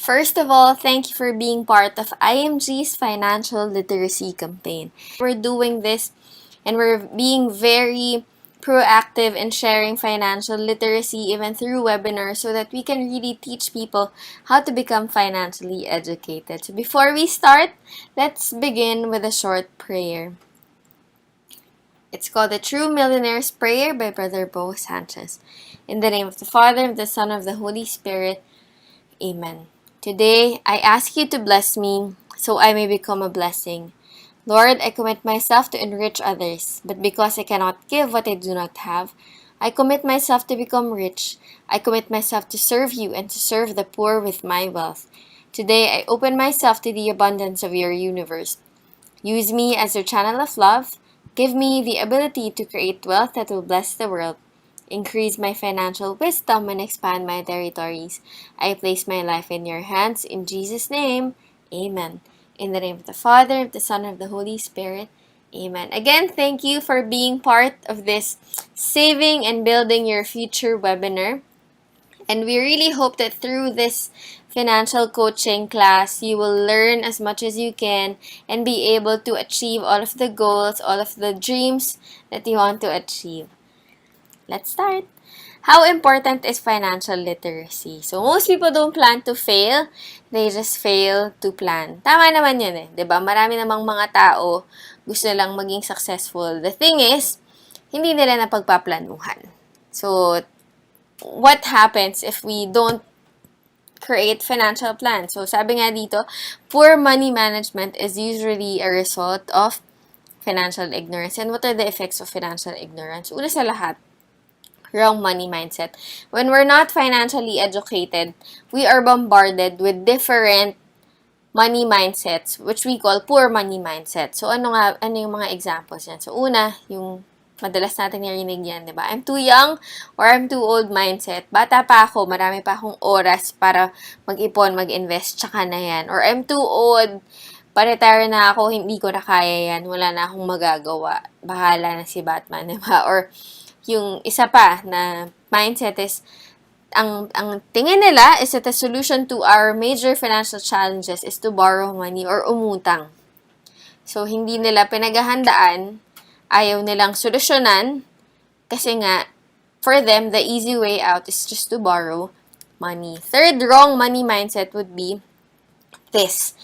First of all, thank you for being part of IMG's financial literacy campaign. We're doing this and we're being very proactive in sharing financial literacy even through webinars so that we can really teach people how to become financially educated. So before we start, let's begin with a short prayer. It's called the True Millionaire's Prayer by Brother Bo Sanchez. In the name of the Father, of the Son, of the Holy Spirit. Amen. Today, I ask you to bless me so I may become a blessing. Lord, I commit myself to enrich others, but because I cannot give what I do not have, I commit myself to become rich. I commit myself to serve you and to serve the poor with my wealth. Today, I open myself to the abundance of your universe. Use me as your channel of love. Give me the ability to create wealth that will bless the world. Increase my financial wisdom and expand my territories. I place my life in your hands. In Jesus' name, amen. In the name of the Father, of the Son, and of the Holy Spirit, amen. Again, thank you for being part of this Saving and Building Your Future webinar. And we really hope that through this financial coaching class, you will learn as much as you can and be able to achieve all of the goals, all of the dreams that you want to achieve. Let's start. How important is financial literacy? So, most people don't plan to fail. They just fail to plan. Tama naman yun eh. 'Di ba? Marami namang mga tao gusto lang maging successful. The thing is, hindi nila napagpaplanuhan. So, what happens if we don't create financial plans? So, sabi nga dito, poor money management is usually a result of financial ignorance. And what are the effects of financial ignorance? Una sa lahat, wrong money mindset. When we're not financially educated, we are bombarded with different money mindsets, which we call poor money mindset. So, ano yung mga examples yan? So, una, yung madalas natin narinig yan, di ba? I'm too young or I'm too old mindset. Bata pa ako, marami pa akong oras para mag-ipon, mag-invest, tsaka na yan. Or I'm too old, pa-retire na ako, hindi ko na kaya yan, wala na akong magagawa. Bahala na si Batman, di ba? Or yung isa pa na mindset is, ang tingin nila is that the solution to our major financial challenges is to borrow money or umutang. So, hindi nila pinaghahandaan, ayaw nilang solusyonan, kasi nga, for them, the easy way out is just to borrow money. Third wrong money mindset would be this,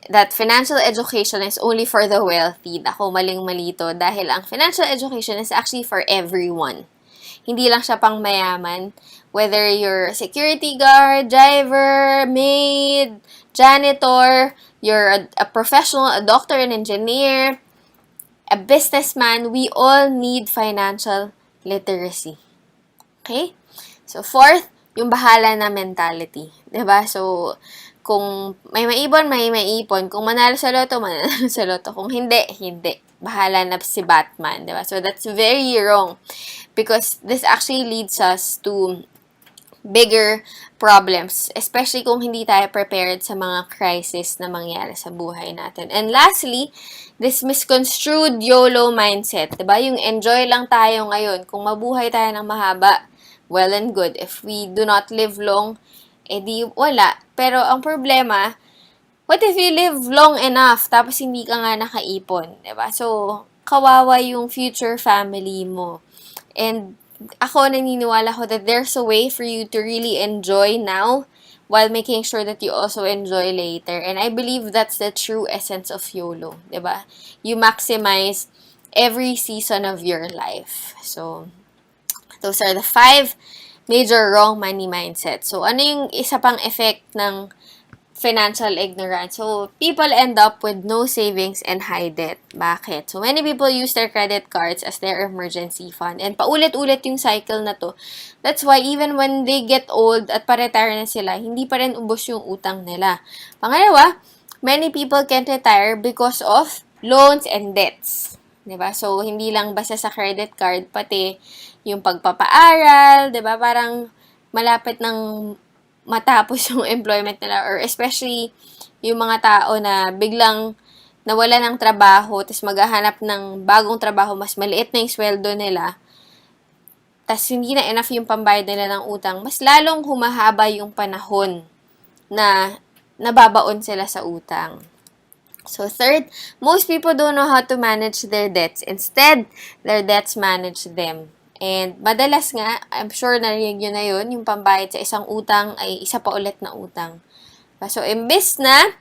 that financial education is only for the wealthy. Ako, maling-mali to dahil ang financial education is actually for everyone. Hindi lang siya pang mayaman. Whether you're a security guard, driver, maid, janitor, you're a professional, a doctor, an engineer, a businessman, we all need financial literacy. Okay? So, fourth, yung bahala na mentality. 'Di ba? So, kung may maipon, may maipon. Kung manalo sa loto, manalo sa loto. Kung hindi, hindi. Bahala na si Batman, di ba? So, that's very wrong. Because this actually leads us to bigger problems. Especially kung hindi tayo prepared sa mga crisis na mangyari sa buhay natin. And lastly, this misconstrued YOLO mindset. Di ba? Yung enjoy lang tayo ngayon. Kung mabuhay tayo ng mahaba, well and good. If we do not live long, di wala. Pero ang problema, what if you live long enough tapos hindi ka nga nakaipon, 'di ba? So, kawawa yung future family mo. And ako naniniwala ko that there's a way for you to really enjoy now while making sure that you also enjoy later. And I believe that's the true essence of YOLO, 'di ba? You maximize every season of your life. So, those are the 5 major wrong money mindset. So, ano yung isa pang effect ng financial ignorance? So, people end up with no savings and high debt. Bakit? So, many people use their credit cards as their emergency fund. And paulit-ulit yung cycle na to. That's why even when they get old at pa-retire na sila, hindi pa rin ubos yung utang nila. Pangalawa, many people can't retire because of loans and debts. 'Di ba? So, hindi lang basta sa credit card, pati yung pagpapaaral, 'di ba? Parang malapit ng matapos yung employment nila, or especially yung mga tao na biglang nawala ng trabaho, tapos maghahanap ng bagong trabaho, mas maliit na yung sweldo nila, tapos hindi na enough yung pambayad nila ng utang, mas lalong humahaba yung panahon na nababaon sila sa utang. So, third, most people don't know how to manage their debts. Instead, their debts manage them. And madalas nga, I'm sure narinig nyo na yun, yung pambayad sa isang utang ay isa pa ulit na utang. So, imbes na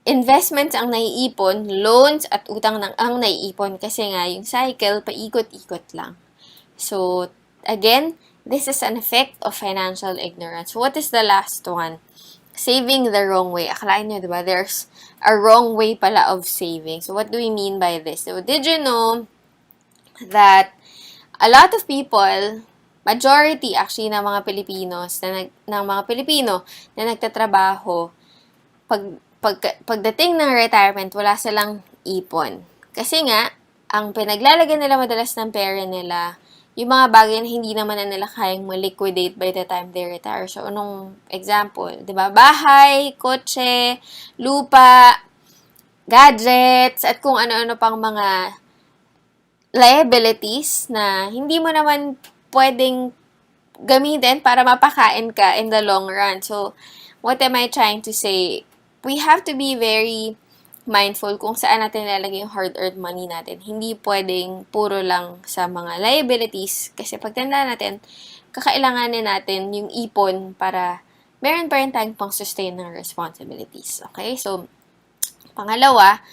investments ang naiipon, loans at utang ang naiipon kasi nga yung cycle, paikot-ikot lang. So, again, this is an effect of financial ignorance. What is the last one? Saving the wrong way. Akalain nyo, diba? There's a wrong way pala of saving. So, what do we mean by this? So, did you know that a lot of people, majority actually ng mga Pilipinos, ng mga Pilipino na nagtatrabaho, pagdating ng retirement, wala silang ipon. Kasi nga, ang pinaglalagyan nila madalas ng pera nila, yung mga bagay na hindi naman na nila kayang ma-liquidate by the time they retire. So, anong example? Diba? Bahay, kotse, lupa, gadgets, at kung ano-ano pang mga liabilities na hindi mo naman pwedeng gamitin para mapakain ka in the long run. So, what am I trying to say? We have to be very mindful kung saan natin nilalagay yung hard-earned money natin. Hindi pwedeng puro lang sa mga liabilities kasi pagtanda natin, kakailanganin natin yung ipon para meron pa rin tayong pang-sustain ng responsibilities. Okay? So, pangalawa,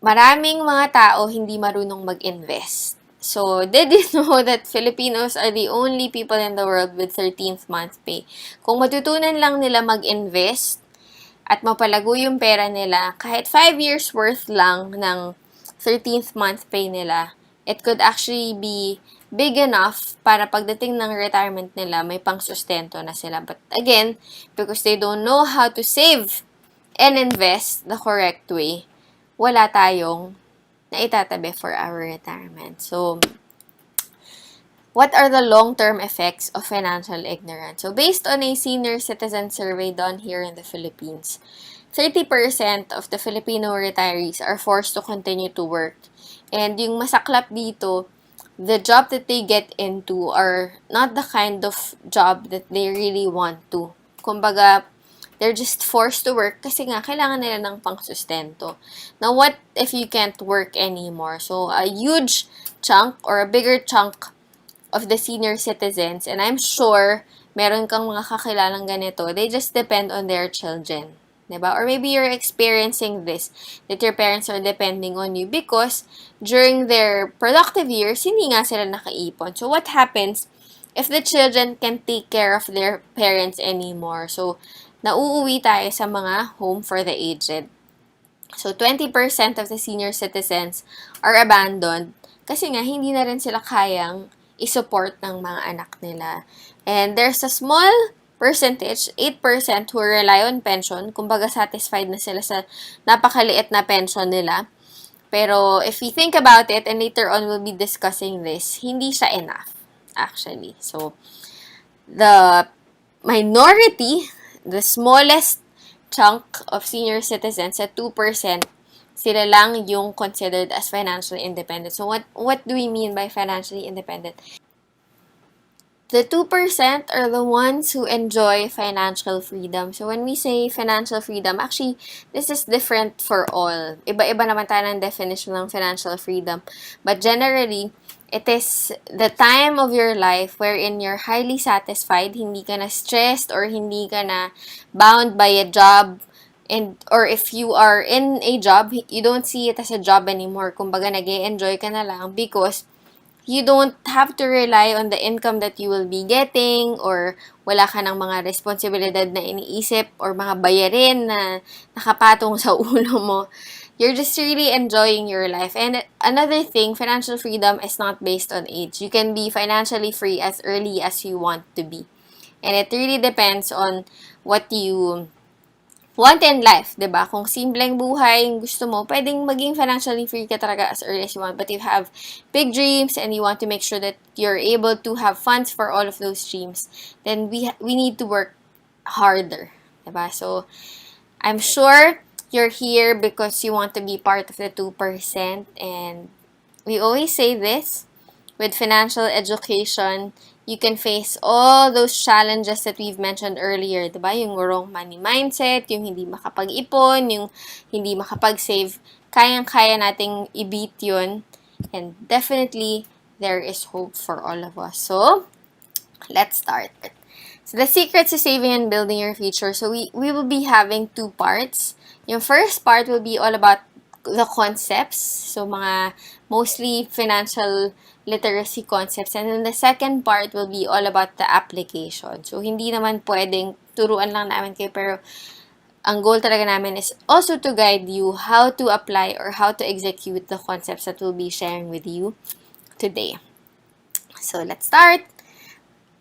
maraming mga tao hindi marunong mag-invest. So, did you know that Filipinos are the only people in the world with 13th month pay? Kung matutunan lang nila mag-invest, at mapalago yung pera nila, kahit 5 years worth lang ng 13th month pay nila, it could actually be big enough para pagdating ng retirement nila, may pangsustento na sila. But again, because they don't know how to save and invest the correct way, wala tayong naitatabi for our retirement. So, what are the long-term effects of financial ignorance? So, based on a senior citizen survey done here in the Philippines, 30% of the Filipino retirees are forced to continue to work. And yung masaklap dito, the job that they get into are not the kind of job that they really want to. Kumbaga, they're just forced to work kasi nga kailangan nila ng pangsustento. Now, what if you can't work anymore? So, a huge chunk or a bigger chunk of the senior citizens, and I'm sure meron kang mga kakilalang ganito, they just depend on their children. Diba? Or maybe you're experiencing this, that your parents are depending on you because during their productive years, hindi nga sila nakaipon. So, what happens if the children can't take care of their parents anymore? So, nauuwi tayo sa mga home for the aged. So, 20% of the senior citizens are abandoned kasi nga hindi na rin sila kayang i-support ng mga anak nila. And there's a small percentage, 8% who rely on pension. Kumbaga, satisfied na sila sa napakaliit na pension nila. Pero, if we think about it, and later on we'll be discussing this, hindi siya enough, actually. So, the minority, the smallest chunk of senior citizens at 2%, sila lang yung considered as financially independent. So, what do we mean by financially independent? The 2% are the ones who enjoy financial freedom. So, when we say financial freedom, actually, this is different for all. Iba-iba naman tayo ng definition ng financial freedom. But generally, it is the time of your life wherein you're highly satisfied, hindi ka na stressed or hindi ka na bound by a job. Or if you are in a job, you don't see it as a job anymore. Kumbaga, nag-e-enjoy ka na lang because you don't have to rely on the income that you will be getting or wala ka ng mga responsibilidad na iniisip or mga bayarin na nakapatong sa ulo mo. You're just really enjoying your life. And another thing, financial freedom is not based on age. You can be financially free as early as you want to be. And it really depends on what you want in life, 'di ba? Kung simpleng buhay yung gusto mo, pwedeng maging financially free ka talaga as early as you want. But if you have big dreams and you want to make sure that you're able to have funds for all of those dreams, then we need to work harder, 'di ba? So, I'm sure you're here because you want to be part of the 2%, and we always say this, with financial education, You can face all those challenges that we've mentioned earlier, diba? Yung wrong money mindset, yung hindi makapag-ipon, yung hindi makapag-save. Kayang-kaya nating i-beat yun. And definitely, there is hope for all of us. So, let's start. So, the secrets to saving and building your future. So, we will be having 2 parts. Yung first part will be all about the concepts. So, mga mostly financial literacy concepts. And then the second part will be all about the application. So, hindi naman pwedeng turuan lang namin kayo, pero ang goal talaga namin is also to guide you how to apply or how to execute the concepts that we'll be sharing with you today. So, let's start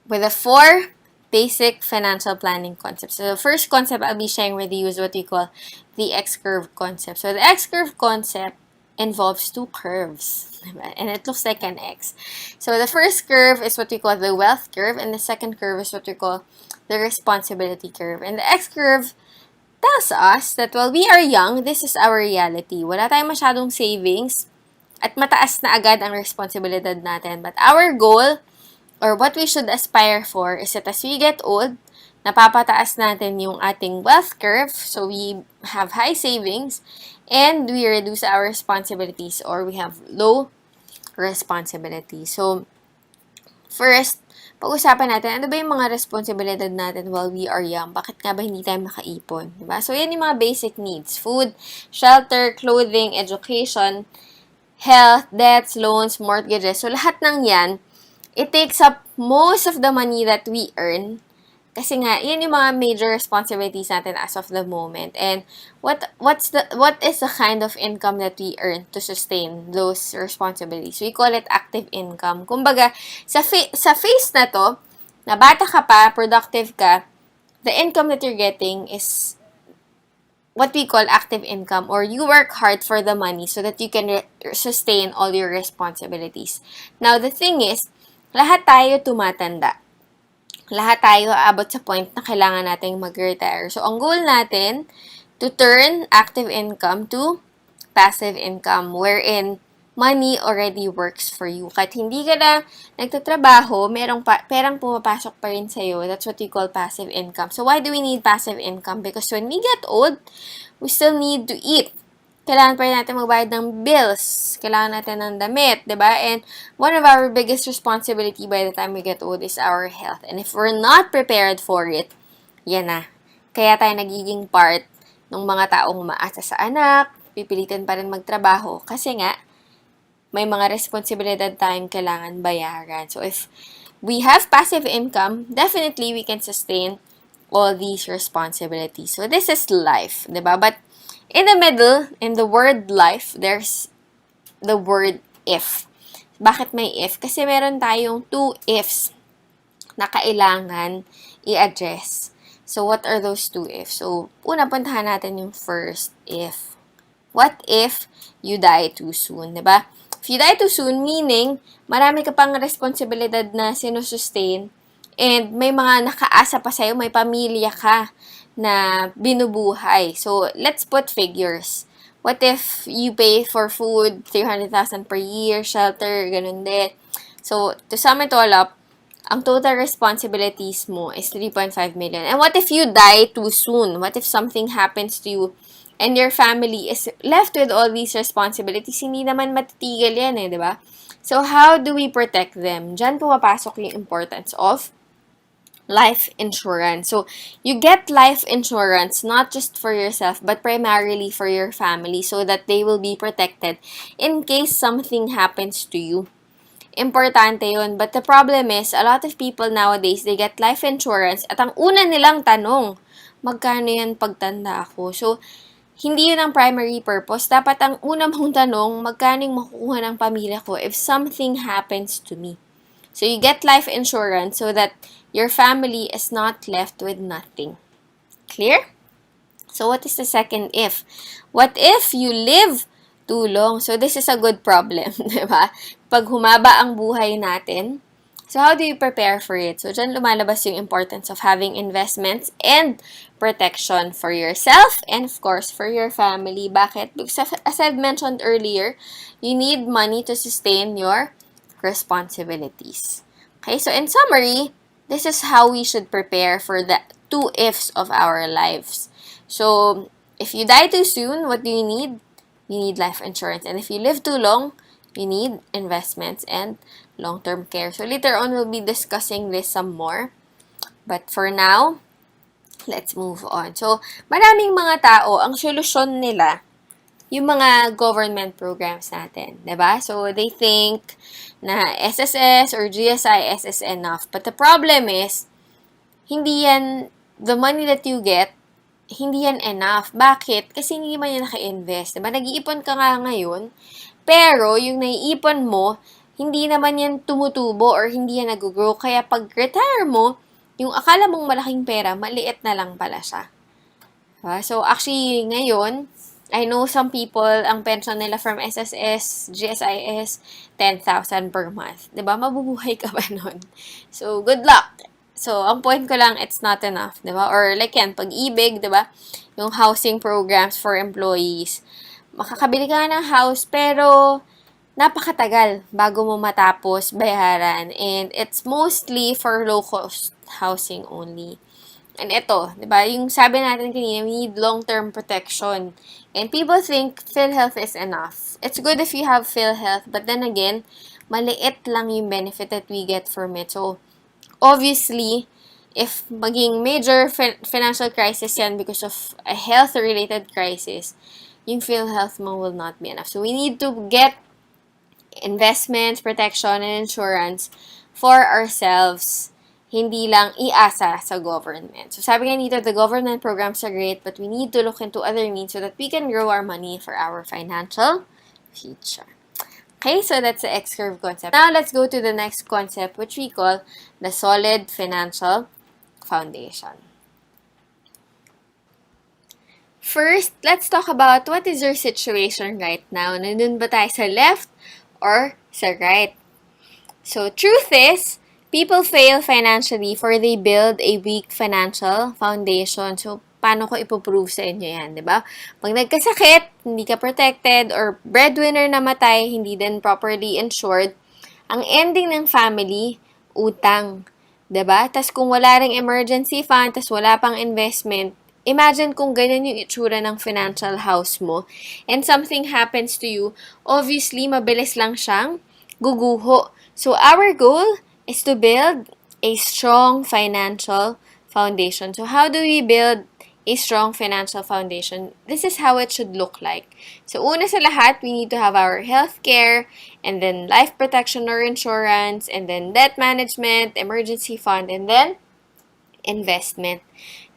with the 4 basic financial planning concepts. So, the first concept I'll be sharing with you is what we call the X-curve concept. So, the X-curve concept involves 2 curves, and it looks like an X. So, the first curve is what we call the wealth curve, and the second curve is what we call the responsibility curve. And the X-curve tells us that while we are young, this is our reality. Wala tayong masyadong savings, at mataas na agad ang responsibilidad natin. But our goal, or what we should aspire for, is that as we get old, napapataas natin yung ating wealth curve, so we have high savings, and we reduce our responsibilities, or we have low responsibility. So, first, pag-usapan natin, ano ba yung mga responsibilidad natin while we are young? Bakit nga ba hindi tayo makaipon? Diba? So, yan yung mga basic needs. Food, shelter, clothing, education, health, debts, loans, mortgages. So, lahat ng yan, it takes up most of the money that we earn. Kasi nga, yan yung mga major responsibilities natin as of the moment. And what is the kind of income that we earn to sustain those responsibilities? We call it active income. Kumbaga, sa phase na to, na bata ka pa, productive ka, the income that you're getting is what we call active income, or you work hard for the money so that you can sustain all your responsibilities. Now, the thing is, lahat tayo tumatanda. Lahat tayo aabot sa point na kailangan nating mag-retire. So, ang goal natin, to turn active income to passive income, wherein money already works for you. Kahit hindi ka na nagtatrabaho, perang pumapasok pa rin sa'yo. That's what we call passive income. So, why do we need passive income? Because when we get old, we still need to eat. Kailangan pa rin natin magbayad ng bills. Kailangan natin ng damit, diba? And one of our biggest responsibility by the time we get old is our health. And if we're not prepared for it, yan na. Kaya tayo nagiging part ng mga taong umaasa sa anak, pipilitin pa rin magtrabaho. Kasi nga, may mga responsibilidad tayong kailangan bayaran. So if we have passive income, definitely we can sustain all these responsibilities. So this is life, diba? But in the middle, in the word life, there's the word if. Bakit may if? Kasi meron tayong 2 ifs na kailangan i-address. So, what are those 2 ifs? So, una, puntahan natin yung first if. What if you die too soon, diba? If you die too soon, meaning, marami ka pang responsibilidad na sinusustain, and may mga nakaasa pa sa'yo, may pamilya ka na binubuhay. So, let's put figures. What if you pay for food, 300,000 per year, shelter, ganun din. So, to sum it all up, ang total responsibilities mo is 3.5 million. And what if you die too soon? What if something happens to you and your family is left with all these responsibilities? Hindi naman matitigil yan di ba? So, how do we protect them? Diyan pumapasok yung importance of life insurance. So, you get life insurance not just for yourself, but primarily for your family so that they will be protected in case something happens to you. Importante yun. But the problem is, a lot of people nowadays, they get life insurance at ang una nilang tanong, magkano yan pagtanda ako? So, hindi yun ang primary purpose. Dapat ang una mong tanong, magkano yung makukuha ng pamilya ko if something happens to me? So, you get life insurance so that your family is not left with nothing. Clear? So, what is the second if? What if you live too long? So, this is a good problem, di ba? Pag humaba ang buhay natin, so how do you prepare for it? So, dyan lumalabas yung importance of having investments and protection for yourself and, of course, for your family. Bakit? Because, as I've mentioned earlier, you need money to sustain your responsibilities. Okay, so in summary, this is how we should prepare for the 2 ifs of our lives. So, if you die too soon, what do you need? You need life insurance. And if you live too long, you need investments and long-term care. So, later on, we'll be discussing this some more. But for now, let's move on. So, maraming mga tao, ang solusyon nila, yung mga government programs natin, 'di ba? So, they think na SSS or GSIS is enough. But the problem is, hindi yan, the money that you get, hindi yan enough. Bakit? Kasi hindi man yan naka-invest. 'Di ba? Nag-iipon ka nga ngayon, pero yung naiipon mo, hindi naman yan tumutubo or hindi yan nag-grow. Kaya pag-retire mo, yung akala mong malaking pera, maliit na lang pala siya. Diba? So, actually, ngayon, I know some people, ang pension nila from SSS, GSIS, 10,000 per month. 'Di ba? Mabubuhay ka ba nun? So, good luck. So, ang point ko lang, it's not enough. 'Di ba? Or like yan, pag-ibig, 'di ba? Yung housing programs for employees. Makakabili ka ng house, pero napakatagal bago mo matapos bayaran. And it's mostly for low-cost housing only. And ito, di ba, yung sabi natin kanina, we need long-term protection. And people think PhilHealth is enough. It's good if you have PhilHealth, but then again, maliit lang yung benefit that we get from it. So, obviously, if maging major financial crisis yan because of a health-related crisis, yung PhilHealth mo will not be enough. So, we need to get investments, protection, and insurance for ourselves, hindi lang iasa sa government. So, sabi nga dito, the government programs are great, but we need to look into other means so that we can grow our money for our financial future. Okay, so that's the X-curve concept. Now, let's go to the next concept, which we call the solid financial foundation. First, let's talk about what is your situation right now. Nandun ba tayo sa left or sa right? So, truth is, people fail financially for they build a weak financial foundation. So, paano ko ipoprove sa inyo yan, di ba? Pag nagkasakit, hindi ka protected, or breadwinner namatay, hindi din properly insured, ang ending ng family, utang. Di ba? Tas kung wala ring emergency fund, tas wala pang investment, imagine kung ganyan yung itsura ng financial house mo, and something happens to you, obviously, mabilis lang siyang guguho. So, our goal is to build a strong financial foundation. So, how do we build a strong financial foundation? This is how it should look like. So, una sa lahat, we need to have our healthcare, and then life protection or insurance, and then debt management, emergency fund, and then investment.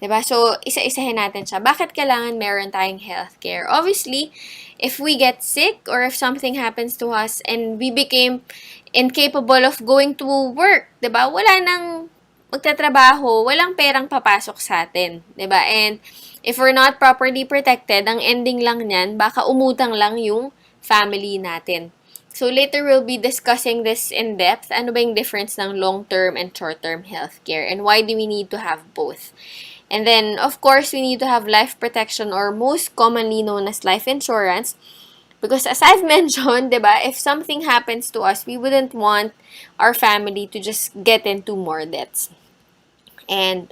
Diba? So, isa-isahin natin siya. Bakit kailangan meron tayong healthcare? Obviously, if we get sick or if something happens to us and we became incapable of going to work, 'di ba? Wala nang magtatrabaho, walang perang papasok sa atin, 'di ba? And if we're not properly protected, ang ending lang niyan, baka umutang lang yung family natin. So later we'll be discussing this in depth. Ano ba yung difference ng long-term and short-term healthcare, and why do we need to have both? And then, of course, we need to have life protection, or most commonly known as life insurance. Because as I've mentioned, diba, if something happens to us, we wouldn't want our family to just get into more debts. And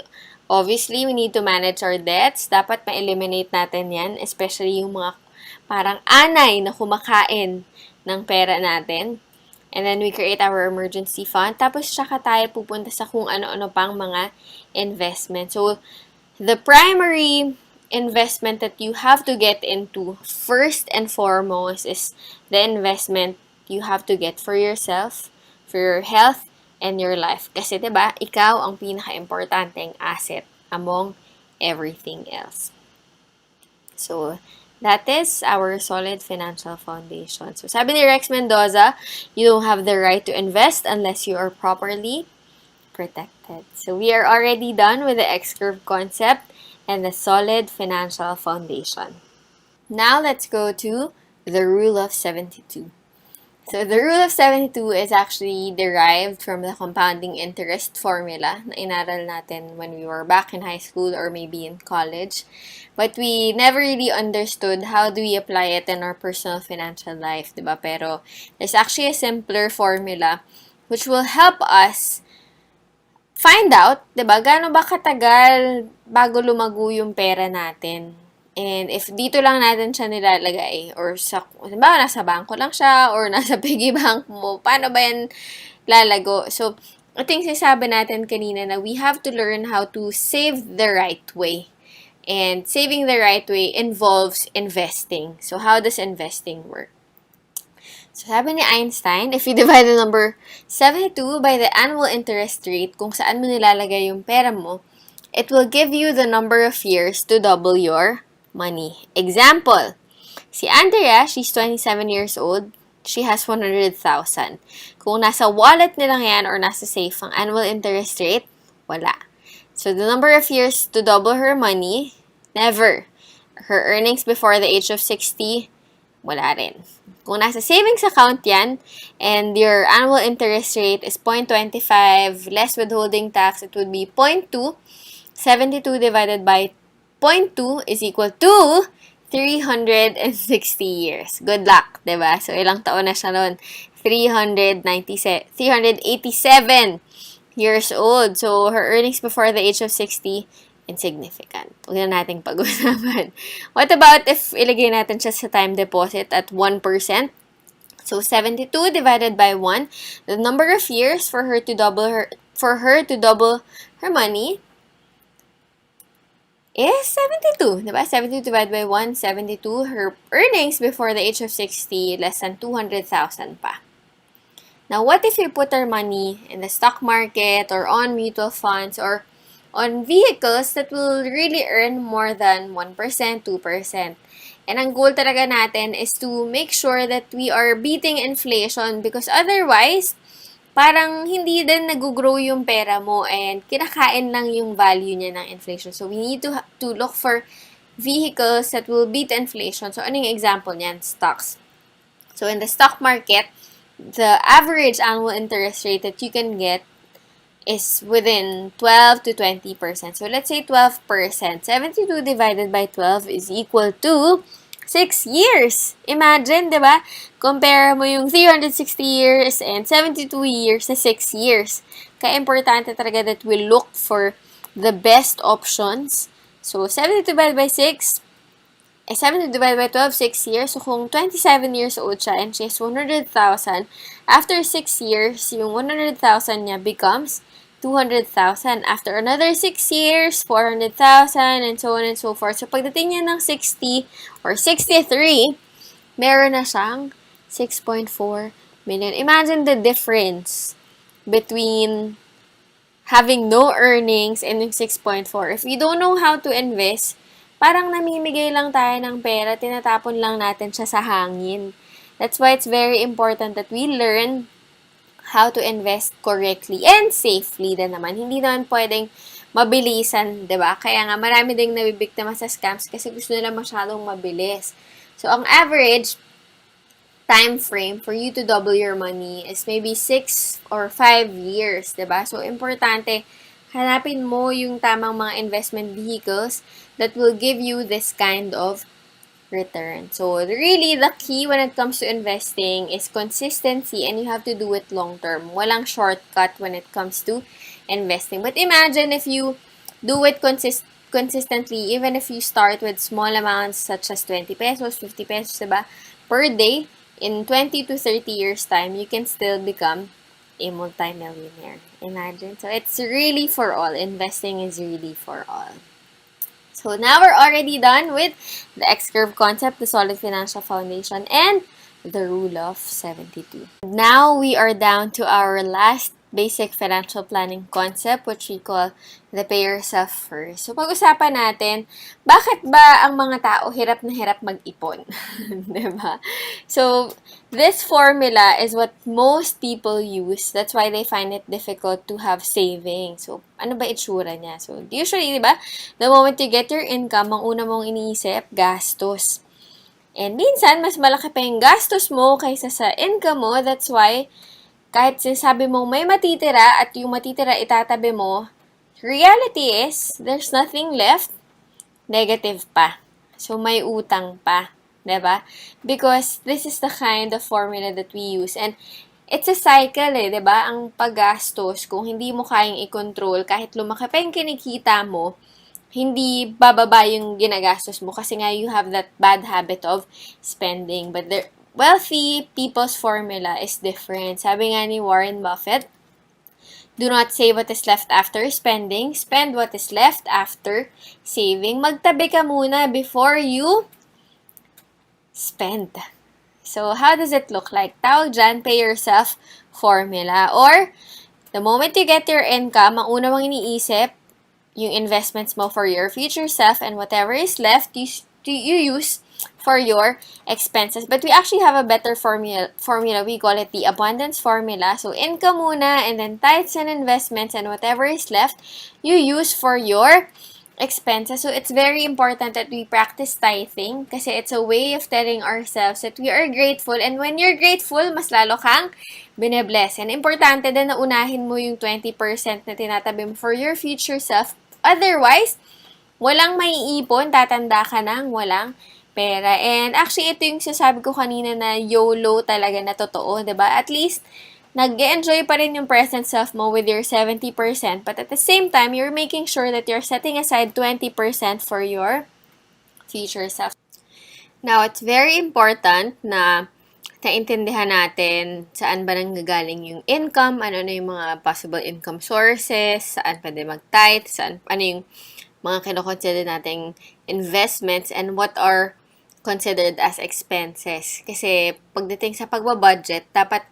obviously, we need to manage our debts. Dapat ma-eliminate natin yan, especially yung mga parang anay na kumakain ng pera natin. And then we create our emergency fund. Tapos tsaka tayo pupunta sa kung ano-ano pang mga investment. So, the primary investment that you have to get into first and foremost is the investment you have to get for yourself, for your health, and your life. Kasi, diba, ikaw ang pinaka-importanteng asset among everything else. So, that is our solid financial foundation. So, sabi ni Rex Mendoza, you don't have the right to invest unless you are properly protected. So, we are already done with the X-curve concept and the solid financial foundation. Now, let's go to the rule of 72. So, the rule of 72 is actually derived from the compounding interest formula na inaral natin when we were back in high school or maybe in college. But we never really understood how do we apply it in our personal financial life, diba? Pero there's actually a simpler formula which will help us find out, 'di ba, gaano ba katagal bago lumago yung pera natin. And if dito lang natin siya nilalagay, or sa, halimbawa, nasa bangko lang siya, or nasa piggy bank mo, paano ba yan lalago? So, ito yung sinasabi natin kanina na we have to learn how to save the right way. And saving the right way involves investing. So, how does investing work? So, sabi ni Einstein, if you divide the number 72 by the annual interest rate, kung saan mo nilalagay yung pera mo, it will give you the number of years to double your money. Example, si Andrea, she's 27 years old. She has 100,000. Kung nasa wallet nila yan or nasa safe ang annual interest rate, wala. So, the number of years to double her money, never. Her earnings before the age of 60, wala rin. Kung nasa savings account yan, and your annual interest rate is 0.25, less withholding tax, it would be 0.2. 72 divided by 0.2 is equal to 360 years. Good luck, diba? So, ilang taon na siya noon? 387 years old. So, her earnings before the age of 60, insignificant. Huwag na nating pag-usapan. What about if ilagay natin siya sa time deposit at 1%? So, 72 divided by 1, the number of years for her to double her money is 72. Diba? 72 divided by 1, 72. Her earnings before the age of 60, less than 200,000 pa. Now, what if you put our money in the stock market or on mutual funds or on vehicles that will really earn more than 1%, 2%? And ang goal talaga natin is to make sure that we are beating inflation, because otherwise, parang hindi din nag-grow yung pera mo and kinakain lang yung value niya ng inflation. So, we need to look for vehicles that will beat inflation. So, ano yung example niyan? Stocks. So, in the stock market, the average annual interest rate that you can get is within 12 to 20%. So, let's say 12%. 72 divided by 12 is equal to 6 years. Imagine, di ba? Compare mo yung 360 years and 72 years sa 6 years. Kaya importante talaga that we look for the best options. So, 70 divided by 6, 70 divided by 12, 6 years. So, kung 27 years old siya and she has 100,000, after 6 years, yung 100,000 niya becomes 200,000. After another 6 years, 400,000, and so on and so forth. So, pagdating niya ng 60 or 63, meron na siyang 6.4 million. Imagine the difference between having no earnings and yung 6.4. If we don't know how to invest, parang namimigay lang tayo ng pera, tinatapon lang natin siya sa hangin. That's why it's very important that we learn how to invest correctly and safely din naman. Hindi naman pwedeng mabilisan, 'di ba? Kaya nga marami ding nabibiktima sa scams kasi gusto nila masyadong mabilis. So, ang average time frame for you to double your money is maybe 6 or 5 years, 'di ba? So, importante hanapin mo yung tamang mga investment vehicles that will give you this kind of return. So, really, the key when it comes to investing is consistency, and you have to do it long term. Walang shortcut when it comes to investing. But imagine if you do it consistently, even if you start with small amounts such as 20 pesos, 50 pesos, diba? Per day, in 20 to 30 years time, you can still become a multi-millionaire. Imagine. So, it's really for all. Investing is really for all. So, now we're already done with the X-curve concept, the solid financial foundation, and the rule of 72. Now, we are down to our last basic financial planning concept, which we call the pay yourself first. So, pag-usapan natin, bakit ba ang mga tao hirap na hirap mag-ipon? Diba? So, this formula is what most people use. That's why they find it difficult to have savings. So, ano ba itsura niya? So, usually, diba, the moment you get your income, ang una mong iniisip, gastos. And minsan, mas malaki pa yung gastos mo kaysa sa income mo. That's why, kahit sinasabi mong may matitira at yung matitira itatabi mo, reality is, there's nothing left, negative pa. So, may utang pa. Diba? Because this is the kind of formula that we use. And it's a cycle eh, 'di ba? Ang paggastos, kung hindi mo kayang i-control, kahit lumaki pa yung kinikita mo, hindi bababa yung ginagastos mo kasi nga you have that bad habit of spending. But the wealthy people's formula is different. Sabi nga ni Warren Buffett, do not save what is left after spending. Spend what is left after saving. Magtabi ka muna before you spend. So, how does it look like? Tawag dyan, pay yourself formula. Or, the moment you get your income, ang una mong iniisip, yung investments mo for your future self, and whatever is left, you use for your expenses. But we actually have a better formula. We call it the abundance formula. So, income muna, and then tithes and investments, and whatever is left, you use for your expenses. So, it's very important that we practice tithing kasi it's a way of telling ourselves that we are grateful. And when you're grateful, mas lalo kang bine-bless. And importante din na unahin mo yung 20% na tinatabi mo for your future self. Otherwise, walang maiipon, tatanda ka nang walang pera. And actually, ito yung sasabi ko kanina na YOLO talaga na totoo, 'di ba? At least, nag-enjoy pa rin yung present self mo with your 70%, but at the same time, you're making sure that you're setting aside 20% for your future self. Now, it's very important na naintindihan natin saan ba nanggagaling yung income, ano na yung mga possible income sources, saan pwede mag-tithe, ano yung mga kinoconsider nating investments, and what are considered as expenses. Kasi pagdating sa pagbabudget, dapat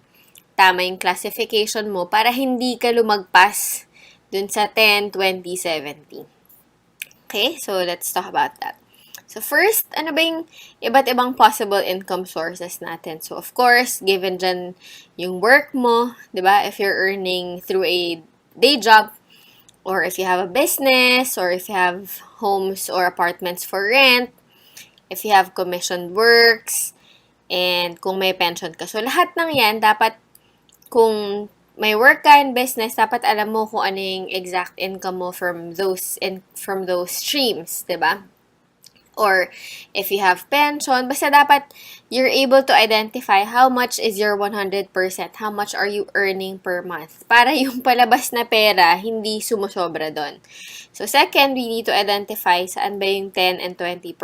tama yung classification mo para hindi ka lumagpas dun sa 10, 20, 70. Okay, so let's talk about that. So first, ano ba yung iba't ibang possible income sources natin? So of course, given dyan yung work mo, di ba? If you're earning through a day job, or if you have a business, or if you have homes or apartments for rent, if you have commissioned works, and kung may pension ka. So lahat ng yan, dapat kung may work ka in business, dapat alam mo kung ano yung exact income mo from those streams, 'di ba? Or if you have pension, basta dapat you're able to identify how much is your 100%, how much are you earning per month, para yung palabas na pera hindi sumusobra doon. So second, we need to identify saan ba yung 10 and 20%.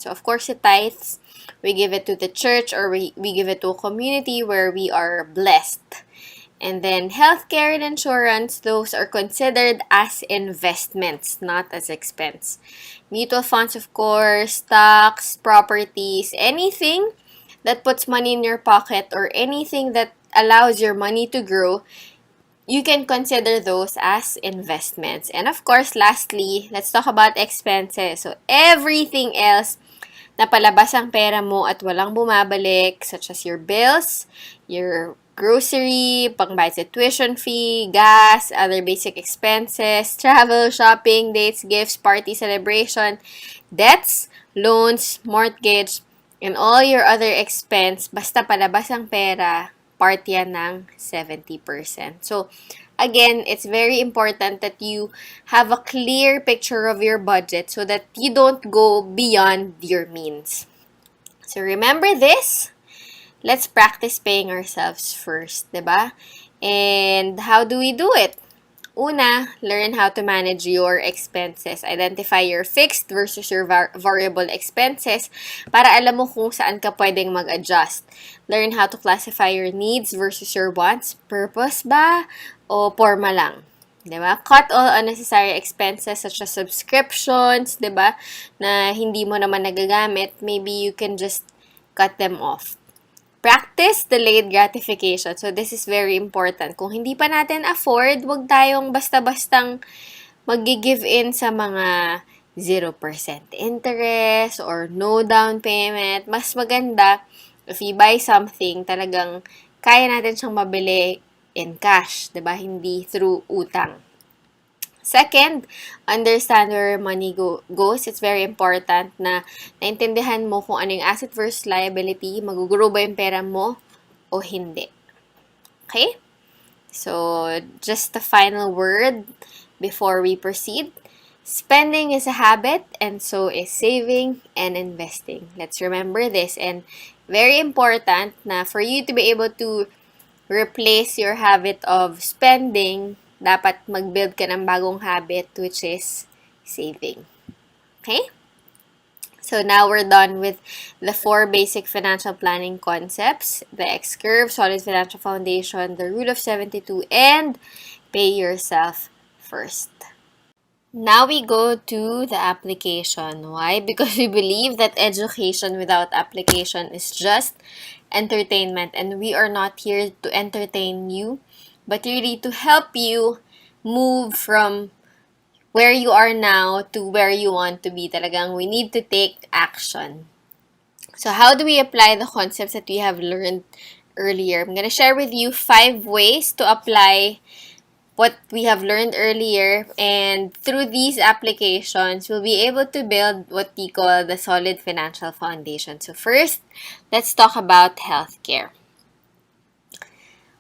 So of course, the tithes, we give it to the church, or we give it to a community where we are blessed. And then healthcare and insurance, those are considered as investments, not as expense. Mutual funds, of course, stocks, properties, anything that puts money in your pocket or anything that allows your money to grow, you can consider those as investments. And of course, lastly, let's talk about expenses. So everything else na palabas ang pera mo at walang bumabalik, such as your bills, your grocery, pangbayad sa tuition fee, gas, other basic expenses, travel, shopping, dates, gifts, party celebration, debts, loans, mortgage, and all your other expense, basta palabas ang pera, part yan ng 70%. So, again, it's very important that you have a clear picture of your budget so that you don't go beyond your means. So, remember this. Let's practice paying ourselves first, diba? And how do we do it? Una, learn how to manage your expenses. Identify your fixed versus your variable expenses para alam mo kung saan ka pwedeng mag-adjust. Learn how to classify your needs versus your wants. Purpose ba? O forma lang? Diba? Cut all unnecessary expenses such as subscriptions, diba? Na hindi mo naman nagagamit. Maybe you can just cut them off. Practice delayed gratification. So, this is very important. Kung hindi pa natin afford, wag tayong basta-bastang mag-give in sa mga 0% interest or no down payment. Mas maganda, if you buy something, talagang kaya natin siyang mabili in cash, diba? Hindi through utang. Second, understand where your money goes. It's very important na naintindihan mo kung ano yung asset versus liability, mag-grow ba yung pera mo o hindi. Okay? So, just the final word before we proceed. Spending is a habit, and so is saving and investing. Let's remember this. And very important na for you to be able to replace your habit of spending, dapat mag-build ka ng bagong habit, which is saving. Okay? So now we're done with the 4 basic financial planning concepts: the X-curve, solid financial foundation, the rule of 72, and pay yourself first. Now we go to the application. Why? Because we believe that education without application is just entertainment, and we are not here to entertain you, but really to help you move from where you are now to where you want to be. Talagang we need to take action. So how do we apply the concepts that we have learned earlier? I'm going to share with you 5 ways to apply what we have learned earlier, and through these applications, we'll be able to build what we call the solid financial foundation. So first, let's talk about healthcare.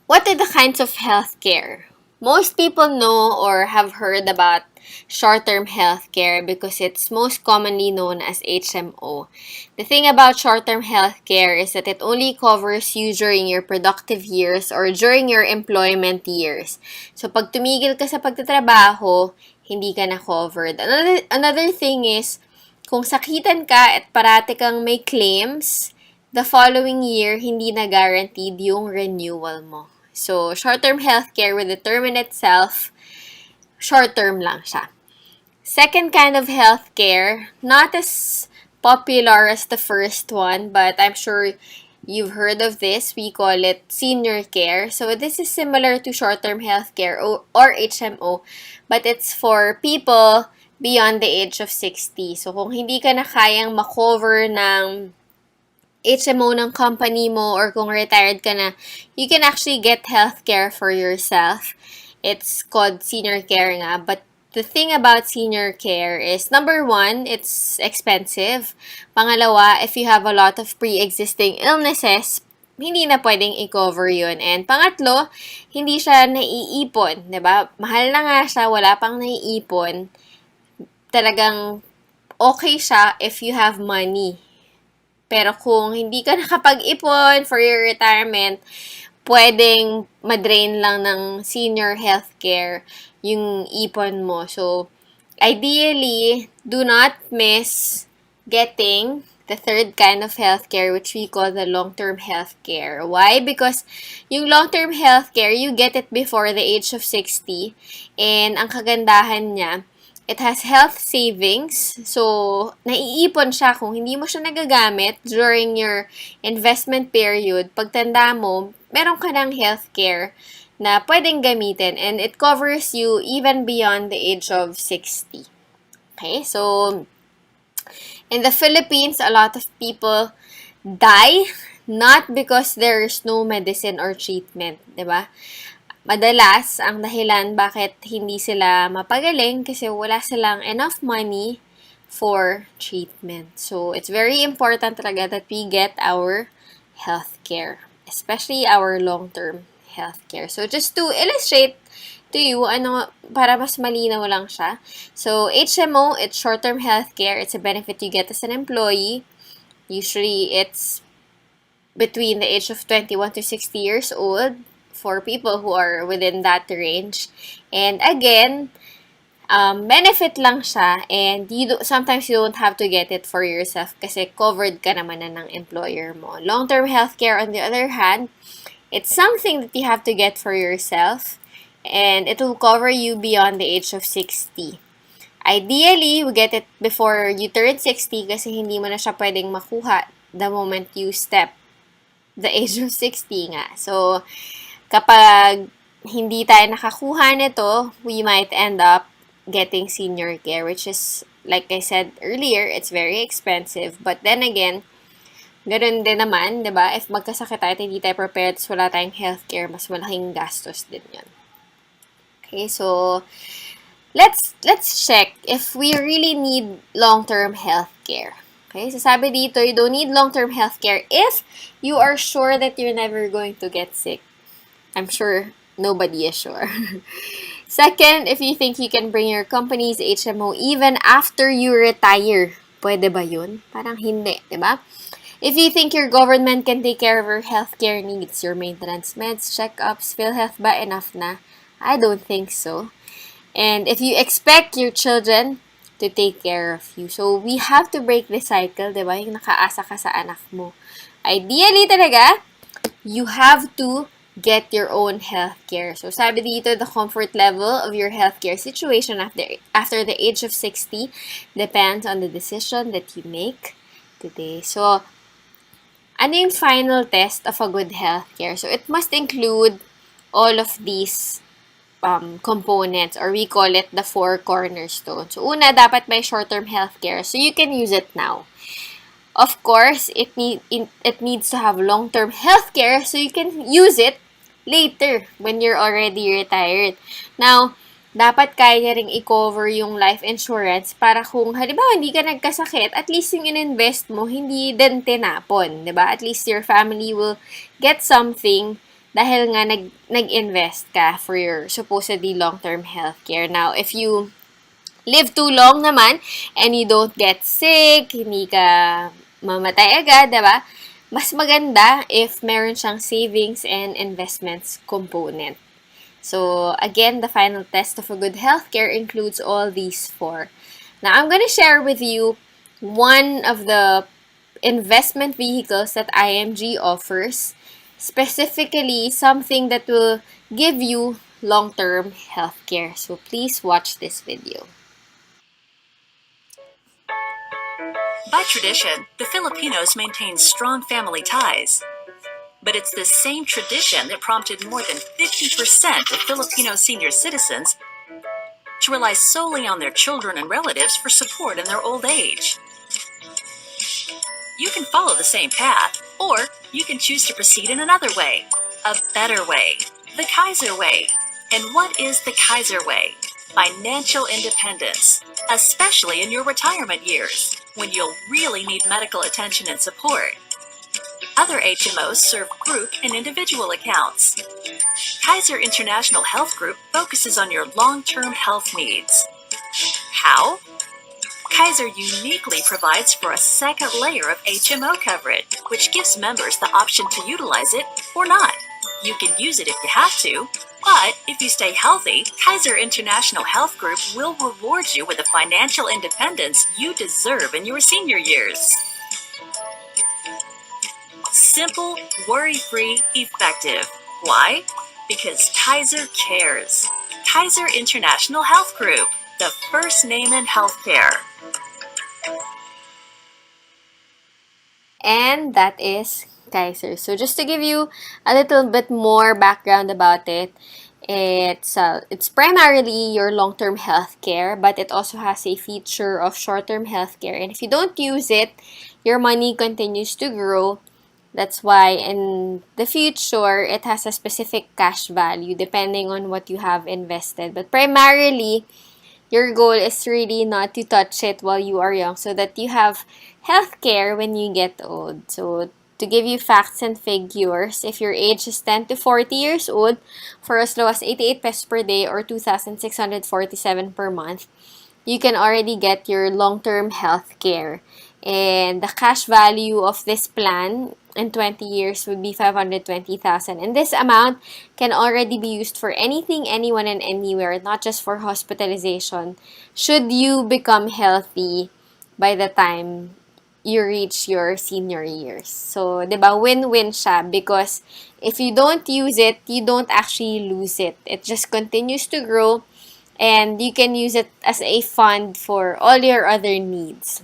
What are the kinds of healthcare? Most people know or have heard about short-term healthcare because it's most commonly known as HMO. The thing about short-term healthcare is that it only covers you during your productive years or during your employment years. So, pag tumigil ka sa pagtatrabaho, hindi ka na covered. Another thing is, kung sakitan ka at parati kang may claims, the following year, hindi na guaranteed yung renewal mo. So, short-term healthcare with the term in itself, short-term lang siya. Second kind of healthcare, not as popular as the first one, but I'm sure you've heard of this. We call it senior care. So, this is similar to short-term healthcare or HMO, but it's for people beyond the age of 60. So, kung hindi ka na kayang makover ng HMO ng company mo or kung retired ka na, you can actually get healthcare for yourself. It's called senior care nga. But the thing about senior care is, number 1, it's expensive. Pangalawa, if you have a lot of pre-existing illnesses, hindi na pwedeng i-cover yun. And pangatlo, hindi siya naiipon. Diba? Mahal na nga siya, wala pang naiipon. Talagang okay siya if you have money. Pero kung hindi ka nakapag-ipon for your retirement, pwedeng madrain lang ng senior healthcare yung ipon mo. So, ideally, do not miss getting the third kind of healthcare, which we call the long-term healthcare. Why? Because yung long-term healthcare, you get it before the age of 60. And ang kagandahan niya, it has health savings. So, naiipon siya kung hindi mo siya nagagamit during your investment period. Pagtanda mo, meron ka ng healthcare na pwedeng gamitin, and it covers you even beyond the age of 60. Okay? So, in the Philippines, a lot of people die not because there's no medicine or treatment, diba? Madalas, ang dahilan bakit hindi sila mapagaling kasi wala silang enough money for treatment. So, it's very important talaga that we get our healthcare, especially our long-term healthcare. So, just to illustrate to you, para mas malinaw lang siya. So, HMO, it's short-term healthcare. It's a benefit you get as an employee. Usually, it's between the age of 21 to 60 years old. For people who are within that range. And again, benefit lang siya, and sometimes you don't have to get it for yourself kasi covered ka naman na ng employer mo. Long-term healthcare, on the other hand, it's something that you have to get for yourself, and it will cover you beyond the age of 60. Ideally, you get it before you turn 60 kasi hindi mo na siya pwedeng makuha the moment you step the age of 60 nga. So, kapag hindi tayo nakakuha nito, we might end up getting senior care, which is, like I said earlier, it's very expensive. But then again, ganun din naman, diba? If magkasakit tayo at hindi tayo prepared, wala tayong healthcare, mas malaking gastos din yun. Okay, so, let's check if we really need long-term healthcare. Okay, so sabi dito, you don't need long-term healthcare if you are sure that you're never going to get sick. I'm sure nobody is sure. Second, if you think you can bring your company's HMO even after you retire, pwede ba yun? Parang hindi, di ba? If you think your government can take care of your healthcare needs, your maintenance, meds, checkups, PhilHealth ba enough na? I don't think so. And if you expect your children to take care of you. So, we have to break the cycle, di ba? Yung nakaasa ka sa anak mo. Ideally talaga, you have to get your own healthcare. So, sabi dito, the comfort level of your healthcare situation after the age of 60 depends on the decision that you make today. So, ano yung final test of a good healthcare? So, it must include all of these components, or we call it the 4 cornerstones. So, una, dapat may short-term healthcare. So, you can use it now. Of course, it needs to have long-term healthcare so you can use it later when you're already retired. Now, dapat kaya ring i-cover yung life insurance para kung halimbawa hindi ka nagkasakit, at least yung in-invest mo hindi din tinapon, 'di ba? At least your family will get something dahil nga nag-invest ka for your supposedly long-term healthcare. Now, if you live too long naman and you don't get sick, hindi ka mamatay agad, diba? Mas maganda if meron siyang savings and investments component. So, again, the final test of a good healthcare includes all these 4. Now, I'm going to share with you one of the investment vehicles that IMG offers, specifically something that will give you long-term healthcare. So, please watch this video. By tradition, the Filipinos maintain strong family ties. But it's this same tradition that prompted more than 50% of Filipino senior citizens to rely solely on their children and relatives for support in their old age. You can follow the same path, or you can choose to proceed in another way, a better way, the Kaiser Way. And what is the Kaiser Way? Financial independence, especially in your retirement years, when you'll really need medical attention and support. Other HMOs serve group and individual accounts. Kaiser International Health Group focuses on your long-term health needs. How? Kaiser uniquely provides for a second layer of HMO coverage, which gives members the option to utilize it or not. You can use it if you have to, but if you stay healthy, Kaiser International Health Group will reward you with the financial independence you deserve in your senior years. Simple, worry-free, effective. Why? Because Kaiser cares. Kaiser International Health Group, the first name in healthcare. And that is Kaiser. So just to give you a little bit more background about it, it's primarily your long-term health care, but it also has a feature of short-term health care. And if you don't use it, your money continues to grow. That's why in the future, it has a specific cash value depending on what you have invested. But primarily, your goal is really not to touch it while you are young so that you have health care when you get old. So, to give you facts and figures, if your age is 10 to 40 years old, for as low as 88 pesos per day or 2,647 per month, you can already get your long-term health care. And the cash value of this plan in 20 years would be 520,000. And this amount can already be used for anything, anyone, and anywhere, not just for hospitalization, should you become healthy by the time you reach your senior years. So, diba, win-win siya because if you don't use it, you don't actually lose it. It just continues to grow and you can use it as a fund for all your other needs.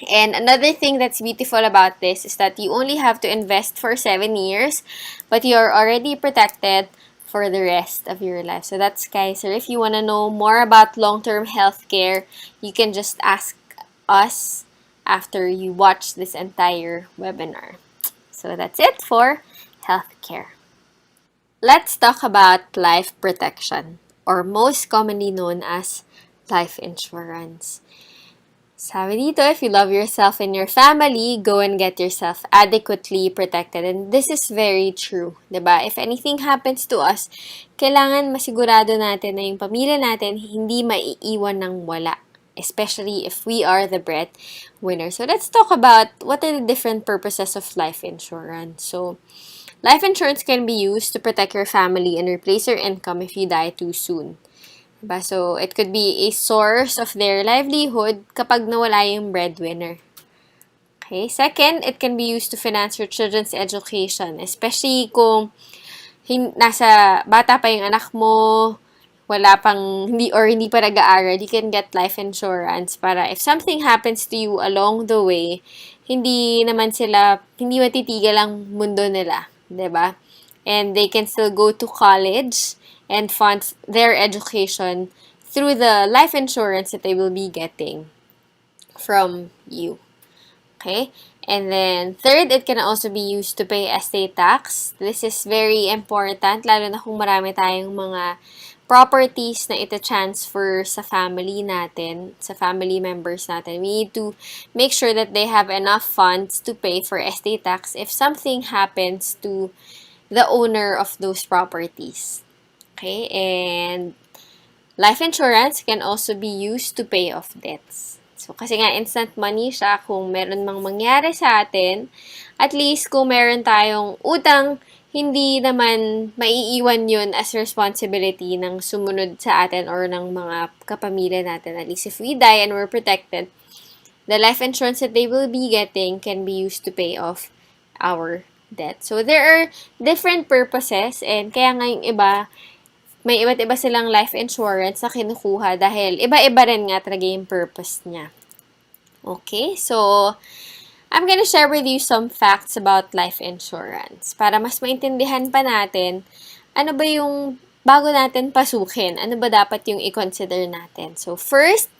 And another thing that's beautiful about this is that you only have to invest for 7 years, but you're already protected for the rest of your life. So that's Kaiser. If you want to know more about long-term healthcare, you can just ask us after you watch this entire webinar. So that's it for healthcare. Let's talk about life protection, or most commonly known as life insurance. Sabi dito, if you love yourself and your family, go and get yourself adequately protected. And this is very true, 'di ba? If anything happens to us, kailangan masigurado natin na yung pamilya natin hindi maiiwan ng wala. especially if we are the breadwinner. So let's talk about what are the different purposes of life insurance. So life insurance can be used to protect your family and replace your income if you die too soon. Diba? So it could be a source of their livelihood kapag nawala yung breadwinner. Okay. Second, it can be used to finance your children's education, especially kung nasa bata pa yung anak mo, wala pang hindi pa nag-aaral, you can get life insurance para if something happens to you along the way, hindi matitigil ang mundo nila, 'di ba? And they can still go to college and fund their education through the life insurance that they will be getting from you. Okay? And then, third, it can also be used to pay estate tax. This is very important, lalo na kung marami tayong mga properties na ita-transfer sa family natin, sa family members natin. We need to make sure that they have enough funds to pay for estate tax if something happens to the owner of those properties. Okay? And life insurance can also be used to pay off debts. So, kasi nga, instant money siya. Kung meron mang mangyari sa atin, at least kung meron tayong utang, hindi naman maiiwan yun as responsibility ng sumunod sa atin or ng mga kapamilya natin. At least if we die and we're protected, the life insurance that they will be getting can be used to pay off our debt. So, there are different purposes and kaya nga yung iba, may iba't iba silang life insurance na kinukuha dahil iba-iba rin nga talaga yung purpose niya. Okay, so I'm gonna share with you some facts about life insurance para mas maintindihan pa natin ano ba yung bago natin pasukin, ano ba dapat yung i-consider natin. So first,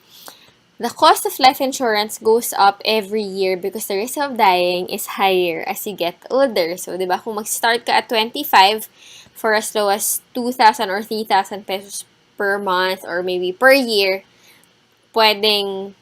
the cost of life insurance goes up every year because the risk of dying is higher as you get older. So, di ba, kung mag-start ka at 25, for as low as 2,000 or 3,000 pesos per month or maybe per year, pwedeng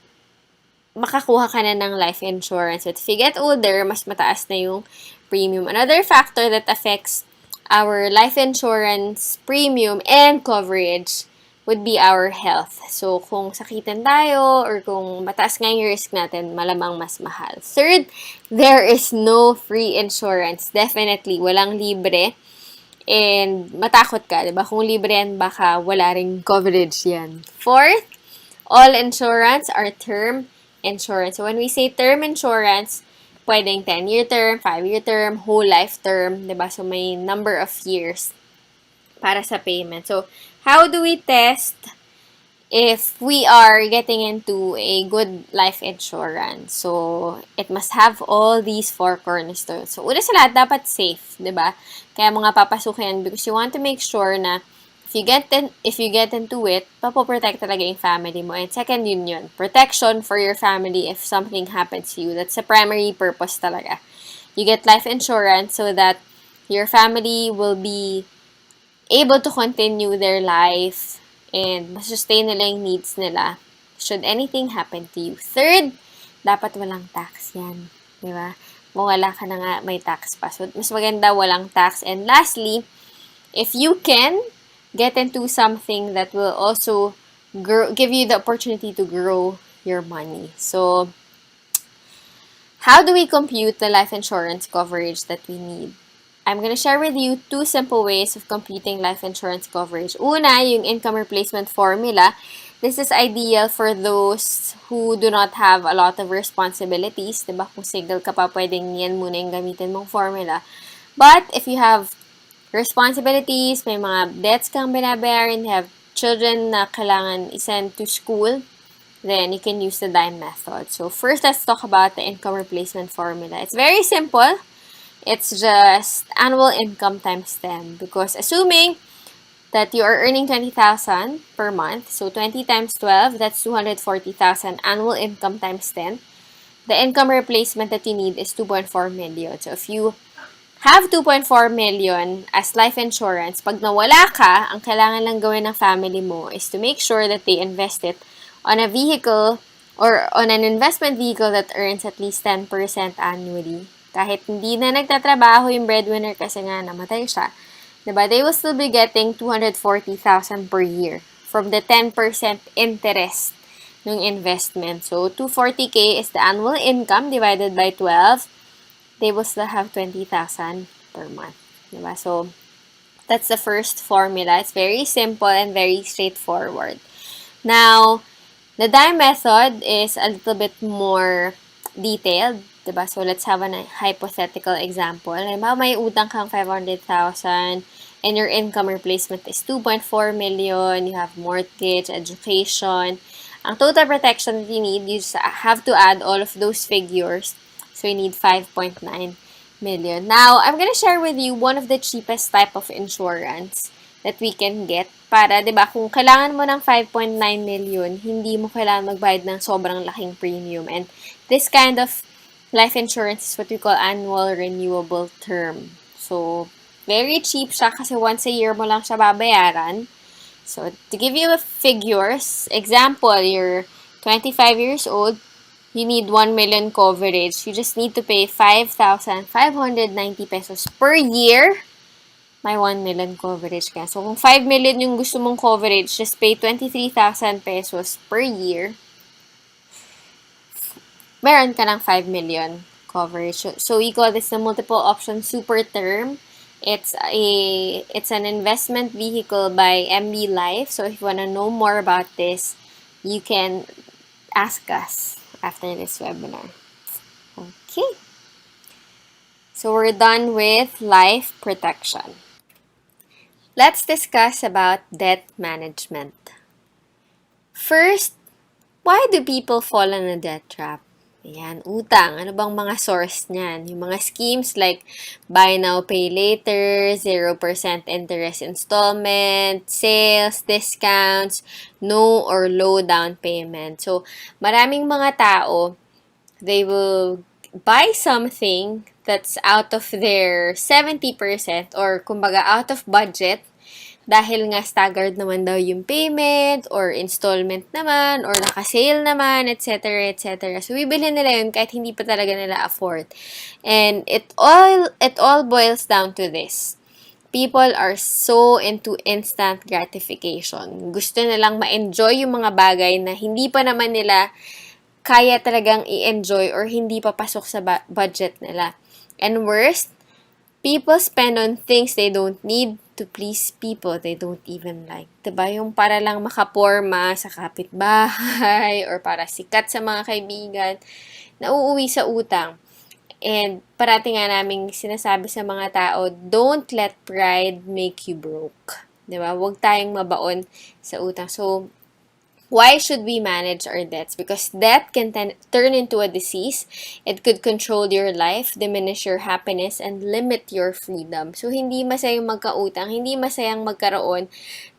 makakuha ka na ng life insurance. But if you get older, mas mataas na yung premium. Another factor that affects our life insurance premium and coverage would be our health. So, kung sakitan tayo or kung mataas nga yung risk natin, malamang mas mahal. Third, there is no free insurance. Definitely, walang libre. And matakot ka, diba? Kung libre yan, baka wala ring coverage yan. Fourth, all insurance are term insurance. So, when we say term insurance, pwedeng 10-year term, 5-year term, whole life term, diba? So, may number of years para sa payment. So, how do we test if we are getting into a good life insurance? So, it must have all these four cornerstones. So, una sa lahat, dapat safe, diba? Kaya mga papasukin because you want to make sure na if you get into it, papoprotect talaga yung family mo. And second yun, protection for your family if something happens to you. That's the primary purpose talaga. You get life insurance so that your family will be able to continue their life and masustain nila yung needs nila should anything happen to you. Third, dapat walang tax yan. Di ba? Kung wala ka na nga, may tax pa. So, mas maganda walang tax. And lastly, if you can get into something that will also give you the opportunity to grow your money. So, how do we compute the life insurance coverage that we need? I'm going to share with you two simple ways of computing life insurance coverage. Una, yung income replacement formula. This is ideal for those who do not have a lot of responsibilities. Diba? Kung single ka pa, pwedeng yan muna yung gamitin mong formula. But if you have responsibilities, may mga debts kang binabayaran, you have children na kailangan isend to school, then you can use the dime method. So first, let's talk about the income replacement formula. It's very simple. It's just annual income times 10 because assuming that you are earning 20,000 per month, so 20 times 12, that's 240,000 annual income times 10. The income replacement that you need is 2.4 million. So if you have 2.4 million as life insurance, pag nawala ka, ang kailangan lang gawin ng family mo is to make sure that they invest it on a vehicle or on an investment vehicle that earns at least 10% annually. Kahit hindi na nagtatrabaho yung breadwinner kasi nga namatay siya, diba? They will still be getting 240,000 per year from the 10% interest ng investment. So, 240K is the annual income divided by 12. They will still have 20,000 per month. Diba? So, that's the first formula. It's very simple and very straightforward. Now, the dime method is a little bit more detailed. Diba? So, let's have a hypothetical example. Halimbawa, may utang kang 500,000 and your income replacement is 2.4 million. You have mortgage, education. Ang total protection that you need, you just have to add all of those figures. So, you need 5.9 million. Now, I'm gonna share with you one of the cheapest type of insurance that we can get para, di ba, kung kailangan mo ng 5.9 million, hindi mo kailangan magbayad ng sobrang laking premium. And this kind of life insurance is what we call annual renewable term. So, very cheap siya kasi once a year mo lang siya babayaran. So, to give you figures, example, you're 25 years old, you need 1 million coverage. You just need to pay 5,590 pesos per year. May 1 million coverage ka. So, kung 5 million yung gusto mong coverage, just pay 23,000 pesos per year. Meron ka ng 5 million coverage. So, we call this the multiple option super term. It's an investment vehicle by MB Life. So, if you want to know more about this, you can ask us after this webinar. Okay. So, we're done with life protection. Let's discuss about debt management. First, why do people fall in a debt trap? Ayan, utang. Ano bang mga source niyan? Yung mga schemes like buy now, pay later, 0% interest installment, sales, discounts, no or low down payment. So, maraming mga tao, they will buy something that's out of their 70% or kumbaga out of budget dahil nga staggered naman daw yung payment or installment naman or naka-sale naman, etc. etc. So, bibili nila yun kahit hindi pa talaga nila afford. And it all boils down to this. People are so into instant gratification. Gusto nilang ma-enjoy yung mga bagay na hindi pa naman nila kaya talagang i-enjoy or hindi pa pasok sa budget nila. And worst, people spend on things they don't need to please people they don't even like. Diba? Yung para lang makaporma sa kapitbahay or para sikat sa mga kaibigan, nauuwi sa utang. And parati nga naming sinasabi sa mga tao, don't let pride make you broke. Diba? Huwag tayong mabaon sa utang. So, why should we manage our debts? Because debt can turn into a disease. It could control your life, diminish your happiness, and limit your freedom. So, hindi masayang magkautang, hindi masayang magkaroon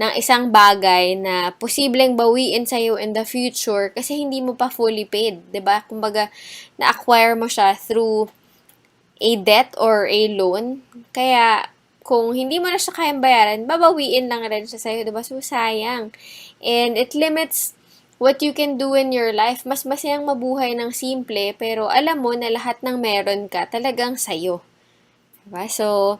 ng isang bagay na posibleng bawiin sa'yo in the future kasi hindi mo pa fully paid. Diba? Kumbaga, na-acquire mo siya through a debt or a loan. Kaya, kung hindi mo na siya kayang bayaran, babawiin lang rin siya sa'yo, diba? So, sayang. And it limits what you can do in your life. Mas masayang mabuhay ng simple, pero alam mo na lahat ng meron ka talagang sa'yo. Diba? So,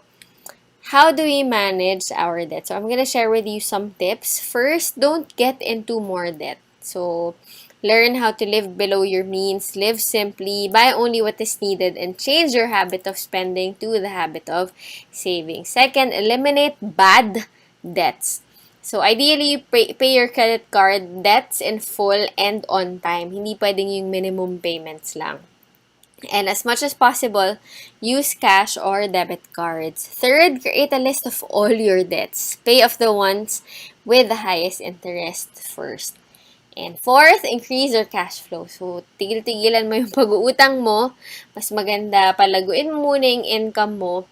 how do we manage our debt? So, I'm gonna share with you some tips. First, don't get into more debt. So, learn how to live below your means, live simply, buy only what is needed, and change your habit of spending to the habit of saving. Second, eliminate bad debts. So, ideally, pay your credit card debts in full and on time. Hindi pwedeng yung minimum payments lang. And as much as possible, use cash or debit cards. Third, create a list of all your debts. Pay off the ones with the highest interest first. And fourth, increase your cash flow. So, tigil-tigilan mo yung pag-uutang mo. Mas maganda, palaguin mo muna yung income mo.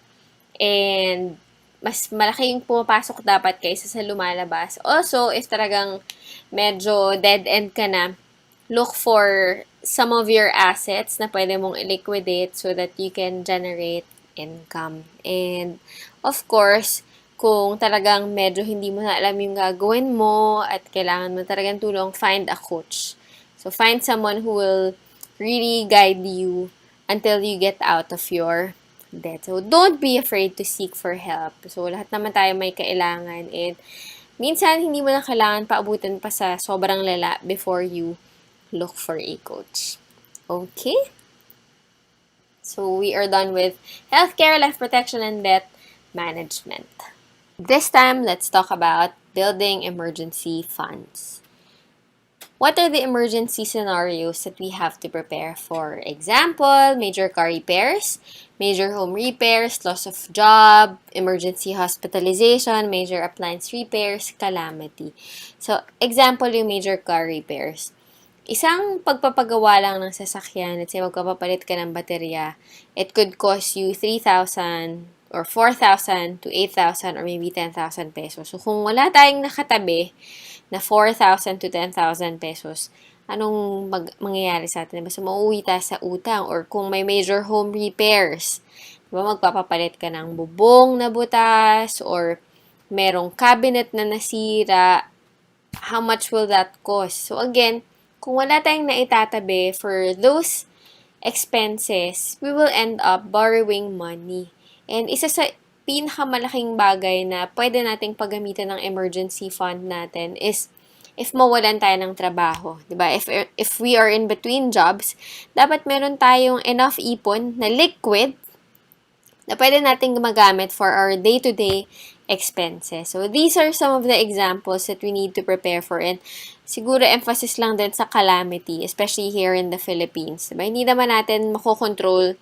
And mas malaki yung pumapasok dapat kaysa sa lumalabas. Also, if talagang medyo dead end ka na, look for some of your assets na pwede mong i-liquidate so that you can generate income. And, of course, kung talagang medyo hindi mo na alam yung gagawin mo at kailangan mo talagang tulong, find a coach. So, find someone who will really guide you until you get out of your debt. So, don't be afraid to seek for help. So, lahat naman tayo may kailangan. And, minsan, hindi mo na kailangan paabutin pa sa sobrang lala before you look for a coach. Okay? So we are done with healthcare, life protection, and debt management. This time, let's talk about building emergency funds. What are the emergency scenarios that we have to prepare for? Example, major car repairs, major home repairs, loss of job, emergency hospitalization, major appliance repairs, calamity. So, example yung major car repairs. Isang pagpapagawa lang ng sasakyan, let's say magpapapalit ka ng baterya, it could cost you 3,000 or 4,000 to 8,000 or maybe 10,000 pesos. So, kung wala tayong nakatabi na 4,000 to 10,000 pesos, anong mangyayari sa atin? Diba? So, mauwi tayo sa utang or kung may major home repairs, diba, magpapapalit ka ng bubong na butas or merong cabinet na nasira, how much will that cost? So, again, kung wala tayong naitatabi for those expenses, we will end up borrowing money. And isa sa pinakamalaking bagay na pwede nating paggamitan ng emergency fund natin is if mawalan tayo ng trabaho. Diba? If we are in between jobs, dapat meron tayong enough ipon na liquid na pwede nating gumagamit for our day-to-day expenses. So, these are some of the examples that we need to prepare for. And siguro emphasis lang din sa calamity, especially here in the Philippines. Diba? Hindi naman natin makokontrol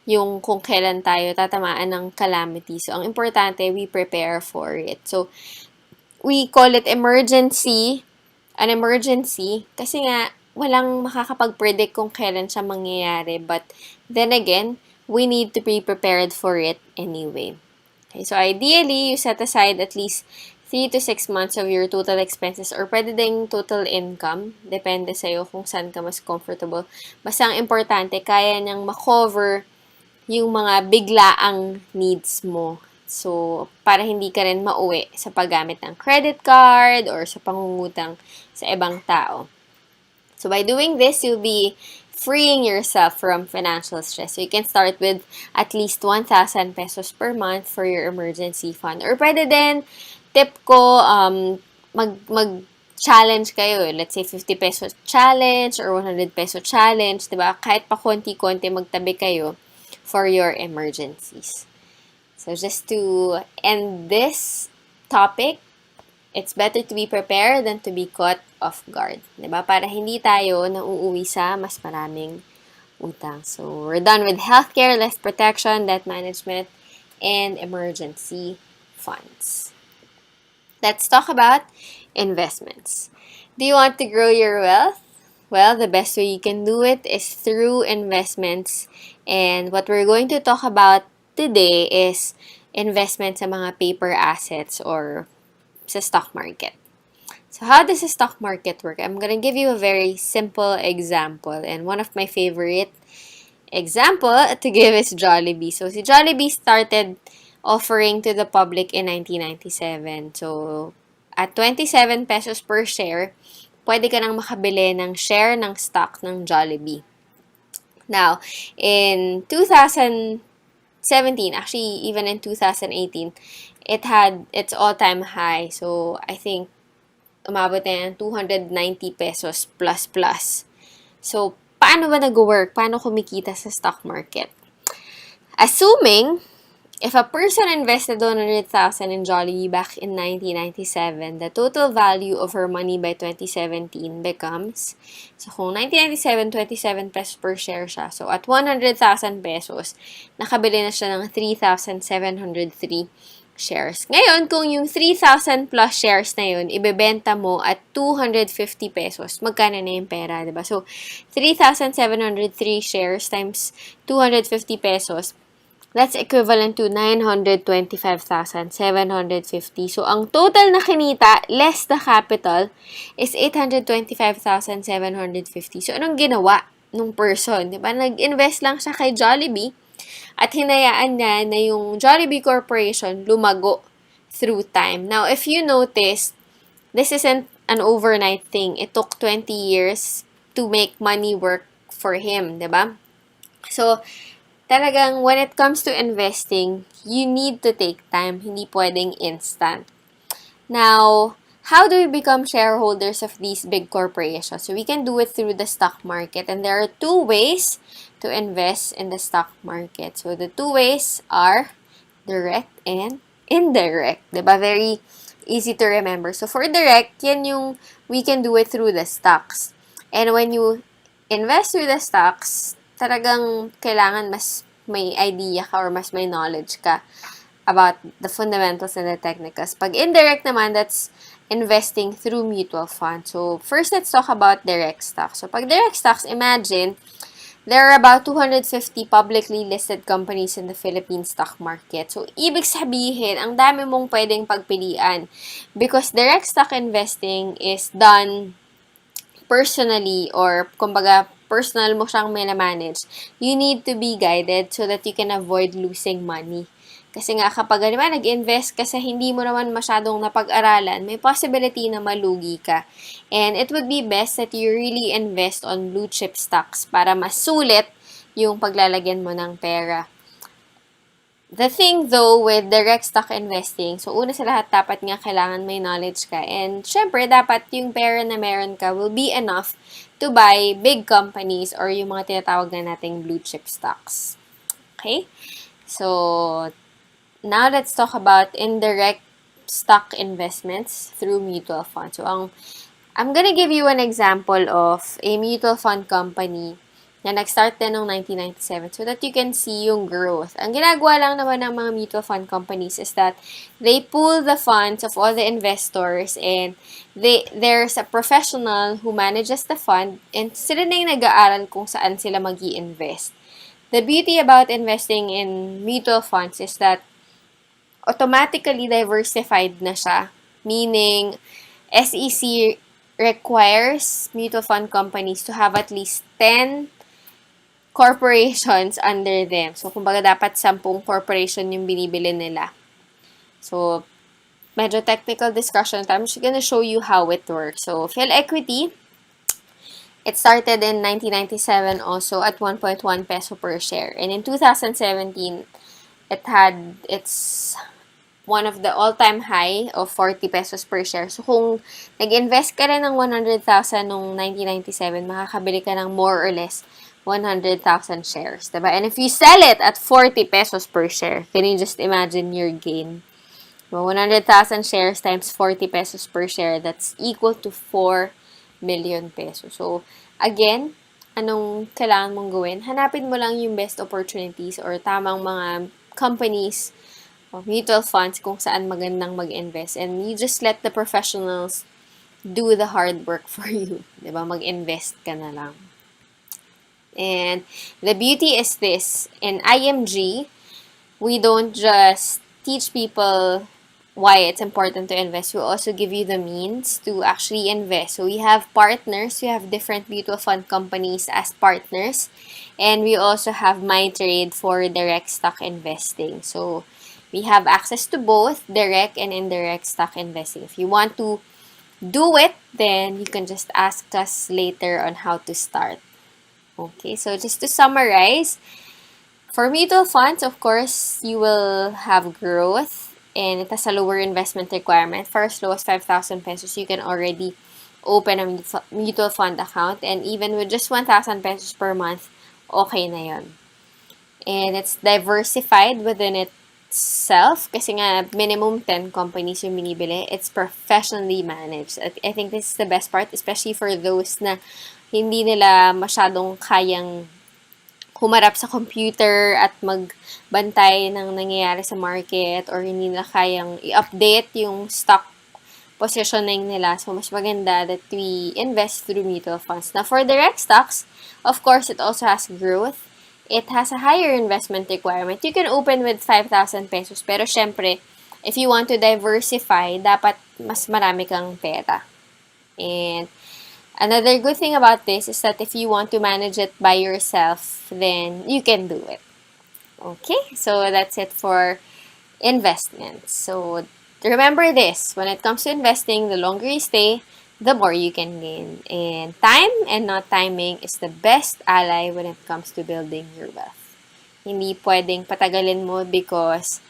yung kung kailan tayo tatamaan ng calamity. So, ang importante, we prepare for it. So, we call it an emergency, kasi nga, walang makakapag-predict kung kailan siya mangyayari. But, then again, we need to be prepared for it anyway. Okay, so ideally, you set aside at least 3 to 6 months of your total expenses or pwede ding total income. Depende sa'yo kung saan ka mas comfortable. Basta ang importante, kaya niyang makover yung mga biglaang needs mo. So, para hindi ka rin mauwi sa paggamit ng credit card or sa pangungutang sa ibang tao. So, by doing this, you'll be freeing yourself from financial stress. So, you can start with at least 1,000 pesos per month for your emergency fund. Or pwede din, tip ko, mag-challenge kayo. Let's say 50 pesos challenge or 100 peso challenge. Diba? Kahit pa konti-konti magtabi kayo for your emergencies. So, just to end this topic, it's better to be prepared than to be caught off guard. Diba? Para hindi tayo nauuwi sa mas maraming utang. So, we're done with healthcare, life protection, debt management, and emergency funds. Let's talk about investments. Do you want to grow your wealth? Well, the best way you can do it is through investments. And what we're going to talk about today is investment sa mga paper assets or sa stock market. So, how does the stock market work? I'm going to give you a very simple example. And one of my favorite example to give is Jollibee. So, si Jollibee started offering to the public in 1997. So, at 27 pesos per share, pwede ka nang makabili ng share ng stock ng Jollibee. Now, in 2017, actually even in 2018, it had its all-time high. So, I think umabot na yan 290 pesos plus. So, paano ba nag-work? Paano kumikita sa stock market? Assuming, if a person invested 100,000 in Jollibee back in 1997, the total value of her money by 2017 becomes, so kung 1997, 27 pesos per share siya. So, at 100,000 pesos, nakabili na siya ng 3,703 shares. Ngayon, kung yung 3,000 plus shares na yun, ibebenta mo at 250 pesos, magkano na yung pera, diba? So, 3,703 shares times 250 pesos, that's equivalent to 925,750. So, ang total na kinita, less the capital, is 825,750. So, anong ginawa nung person? Diba? Nag-invest lang siya kay Jollibee at hinayaan niya na yung Jollibee Corporation lumago through time. Now, if you notice, this isn't an overnight thing. It took 20 years to make money work for him, diba? So, talagang when it comes to investing, you need to take time. Hindi pwedeng instant. Now, how do we become shareholders of these big corporations? So we can do it through the stock market, and there are two ways to invest in the stock market. So the two ways are direct and indirect. Diba? Very easy to remember. So for direct, yan yung we can do it through the stocks. And when you invest through the stocks, talagang kailangan mas may idea ka or mas may knowledge ka about the fundamentals and the technicals. Pag indirect naman, that's investing through mutual funds. So, first, let's talk about direct stocks. So, pag direct stocks, imagine, there are about 250 publicly listed companies in the Philippine stock market. So, ibig sabihin, ang dami mong pwedeng pagpilian because direct stock investing is done personally or kumbaga personal mo siyang manage, you need to be guided so that you can avoid losing money. Kasi nga kapag naman nag-invest kasi hindi mo naman masyadong napag-aralan, may possibility na malugi ka. And it would be best that you really invest on blue chip stocks para masulit yung paglalagyan mo ng pera. The thing though with direct stock investing, so una sa lahat dapat nga kailangan may knowledge ka. And syempre dapat yung pera na meron ka will be enough to buy big companies or yung mga tinatawag na nating blue chip stocks. Okay? So, now let's talk about indirect stock investments through mutual funds. So, I'm gonna give you an example of a mutual fund company na nag-start din noong 1997 so that you can see yung growth. Ang ginagawa lang naman ng mga mutual fund companies is that they pool the funds of all the investors and there's a professional who manages the fund and sila na yung nag-aaral kung saan sila mag-i-invest. The beauty about investing in mutual funds is that automatically diversified na siya. Meaning, SEC requires mutual fund companies to have at least 10 corporations under them. So, kumbaga dapat 10 corporation yung binibili nila. So, medyo technical discussion. I'm just gonna show you how it works. So, PhilEquity, it started in 1997 also at 1.1 peso per share. And in 2017, it had its one of the all-time high of 40 pesos per share. So, kung nag-invest ka rin ng 100,000 noong 1997, makakabili ka ng more or less 100,000 shares, diba? And if you sell it at 40 pesos per share, can you just imagine your gain? Well, 100,000 shares times 40 pesos per share, that's equal to 4 million pesos. So, again, anong kailangan mong gawin? Hanapin mo lang yung best opportunities or tamang mga companies or mutual funds kung saan magandang mag-invest. And you just let the professionals do the hard work for you. Diba? Mag-invest ka na lang. And the beauty is this, in IMG, we don't just teach people why it's important to invest. We also give you the means to actually invest. So we have partners, we have different mutual fund companies as partners, and we also have MyTrade for direct stock investing. So we have access to both direct and indirect stock investing. If you want to do it, then you can just ask us later on how to start. Okay, so just to summarize, for mutual funds, of course, you will have growth and it has a lower investment requirement. For as low as 5,000 pesos, you can already open a mutual fund account, and even with just 1,000 pesos per month, okay na yun. And it's diversified within itself kasi nga minimum 10 companies yung binibili. It's professionally managed. I think this is the best part, especially for those na hindi nila masyadong kayang humarap sa computer at magbantay ng nangyayari sa market or hindi nila kayang i-update yung stock positioning nila. So, mas maganda that we invest through mutual funds. Now, for direct stocks, of course, it also has growth. It has a higher investment requirement. You can open with 5,000 pesos. Pero, syempre, if you want to diversify, dapat mas marami kang pera. And another good thing about this is that if you want to manage it by yourself, then you can do it. Okay, so that's it for investments. So remember this, when it comes to investing, the longer you stay, the more you can gain. And time and not timing is the best ally when it comes to building your wealth. Hindi pwedeng patagalin mo because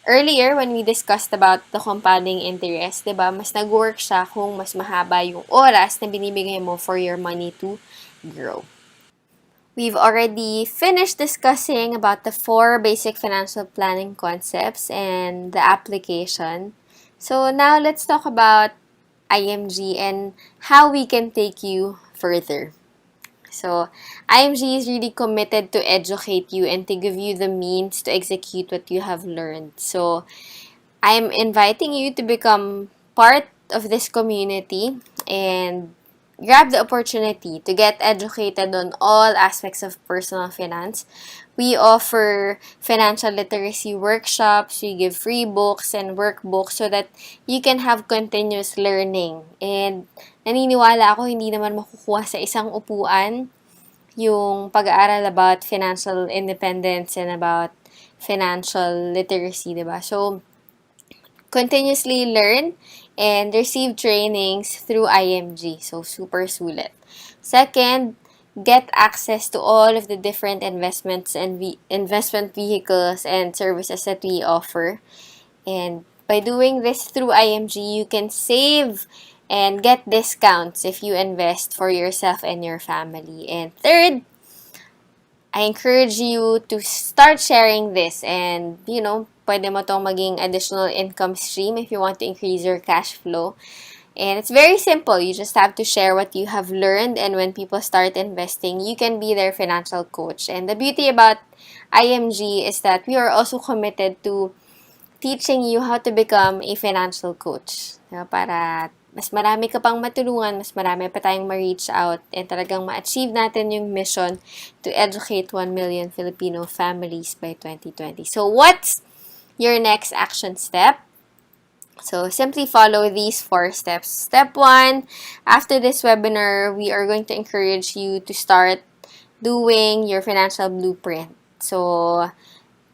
Earlier, when we discussed about the compounding interest, diba, mas nag-work siya kung mas mahaba yung oras na binibigay mo for your money to grow. We've already finished discussing about the 4 basic financial planning concepts and the application. So now let's talk about IMG and how we can take you further. So, IMG is really committed to educate you and to give you the means to execute what you have learned. So, I'm inviting you to become part of this community and grab the opportunity to get educated on all aspects of personal finance. We offer financial literacy workshops, we give free books and workbooks so that you can have continuous learning. And naniniwala ako hindi naman makukuha sa isang upuan yung pag-aaral about financial independence and about financial literacy, diba? So, continuously learn and receive trainings through IMG. So, super sulit. Second, get access to all of the different investments and investment vehicles and services that we offer. And by doing this through IMG, you can save and get discounts if you invest for yourself and your family. And third, I encourage you to start sharing this and, pwede mo tong maging additional income stream if you want to increase your cash flow. And it's very simple. You just have to share what you have learned, and when people start investing, you can be their financial coach. And the beauty about IMG is that we are also committed to teaching you how to become a financial coach. Para mas marami ka pang matulungan, mas marami pa tayong ma-reach out, and talagang ma-achieve natin yung mission to educate 1 million Filipino families by 2020. So, what's your next action step? So, simply follow these 4 steps. Step 1, after this webinar, we are going to encourage you to start doing your financial blueprint. So,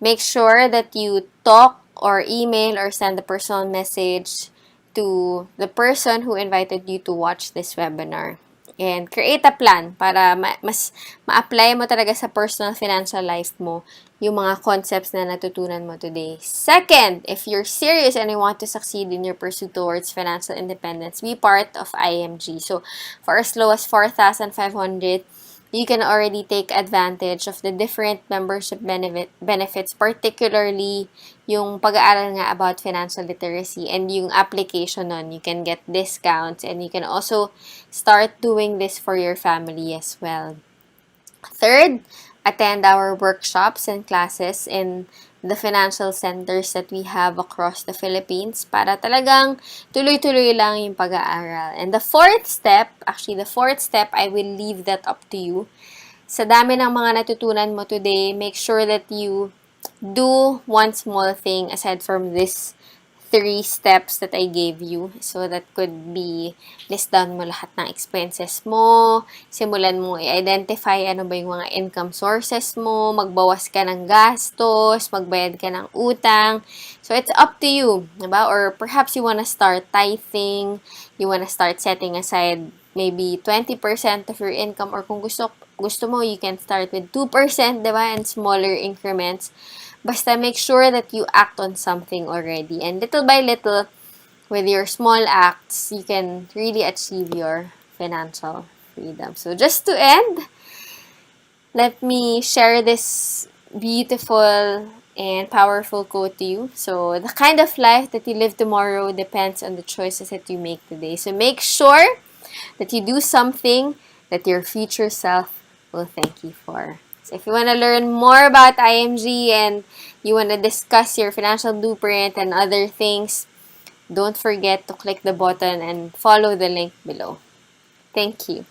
make sure that you talk or email or send a personal message to the person who invited you to watch this webinar. And create a plan para mas ma-apply mo talaga sa personal financial life mo yung mga concepts na natutunan mo today. Second, if you're serious and you want to succeed in your pursuit towards financial independence, be part of IMG. So, for as low as 4,500, you can already take advantage of the different membership benefits, particularly yung pag-aaral nga about financial literacy and yung application nun. You can get discounts and you can also start doing this for your family as well. Third, attend our workshops and classes in the financial centers that we have across the Philippines para talagang tuloy-tuloy lang yung pag-aaral. And the fourth step, I will leave that up to you. Sa dami ng mga natutunan mo today, make sure that you do one small thing aside from this 3 steps that I gave you. So, that could be list down mo lahat ng expenses mo, simulan mo i-identify ano ba yung mga income sources mo, magbawas ka ng gastos, magbayad ka ng utang. So, it's up to you, diba? Or perhaps you wanna start tithing, you wanna start setting aside maybe 20% of your income, or kung gusto mo, you can start with 2%, diba? And smaller increments. Basta make sure that you act on something already. And little by little, with your small acts, you can really achieve your financial freedom. So just to end, let me share this beautiful and powerful quote to you. So, the kind of life that you live tomorrow depends on the choices that you make today. So, make sure that you do something that your future self will thank you for. So, if you want to learn more about IMG and you want to discuss your financial blueprint and other things, don't forget to click the button and follow the link below. Thank you.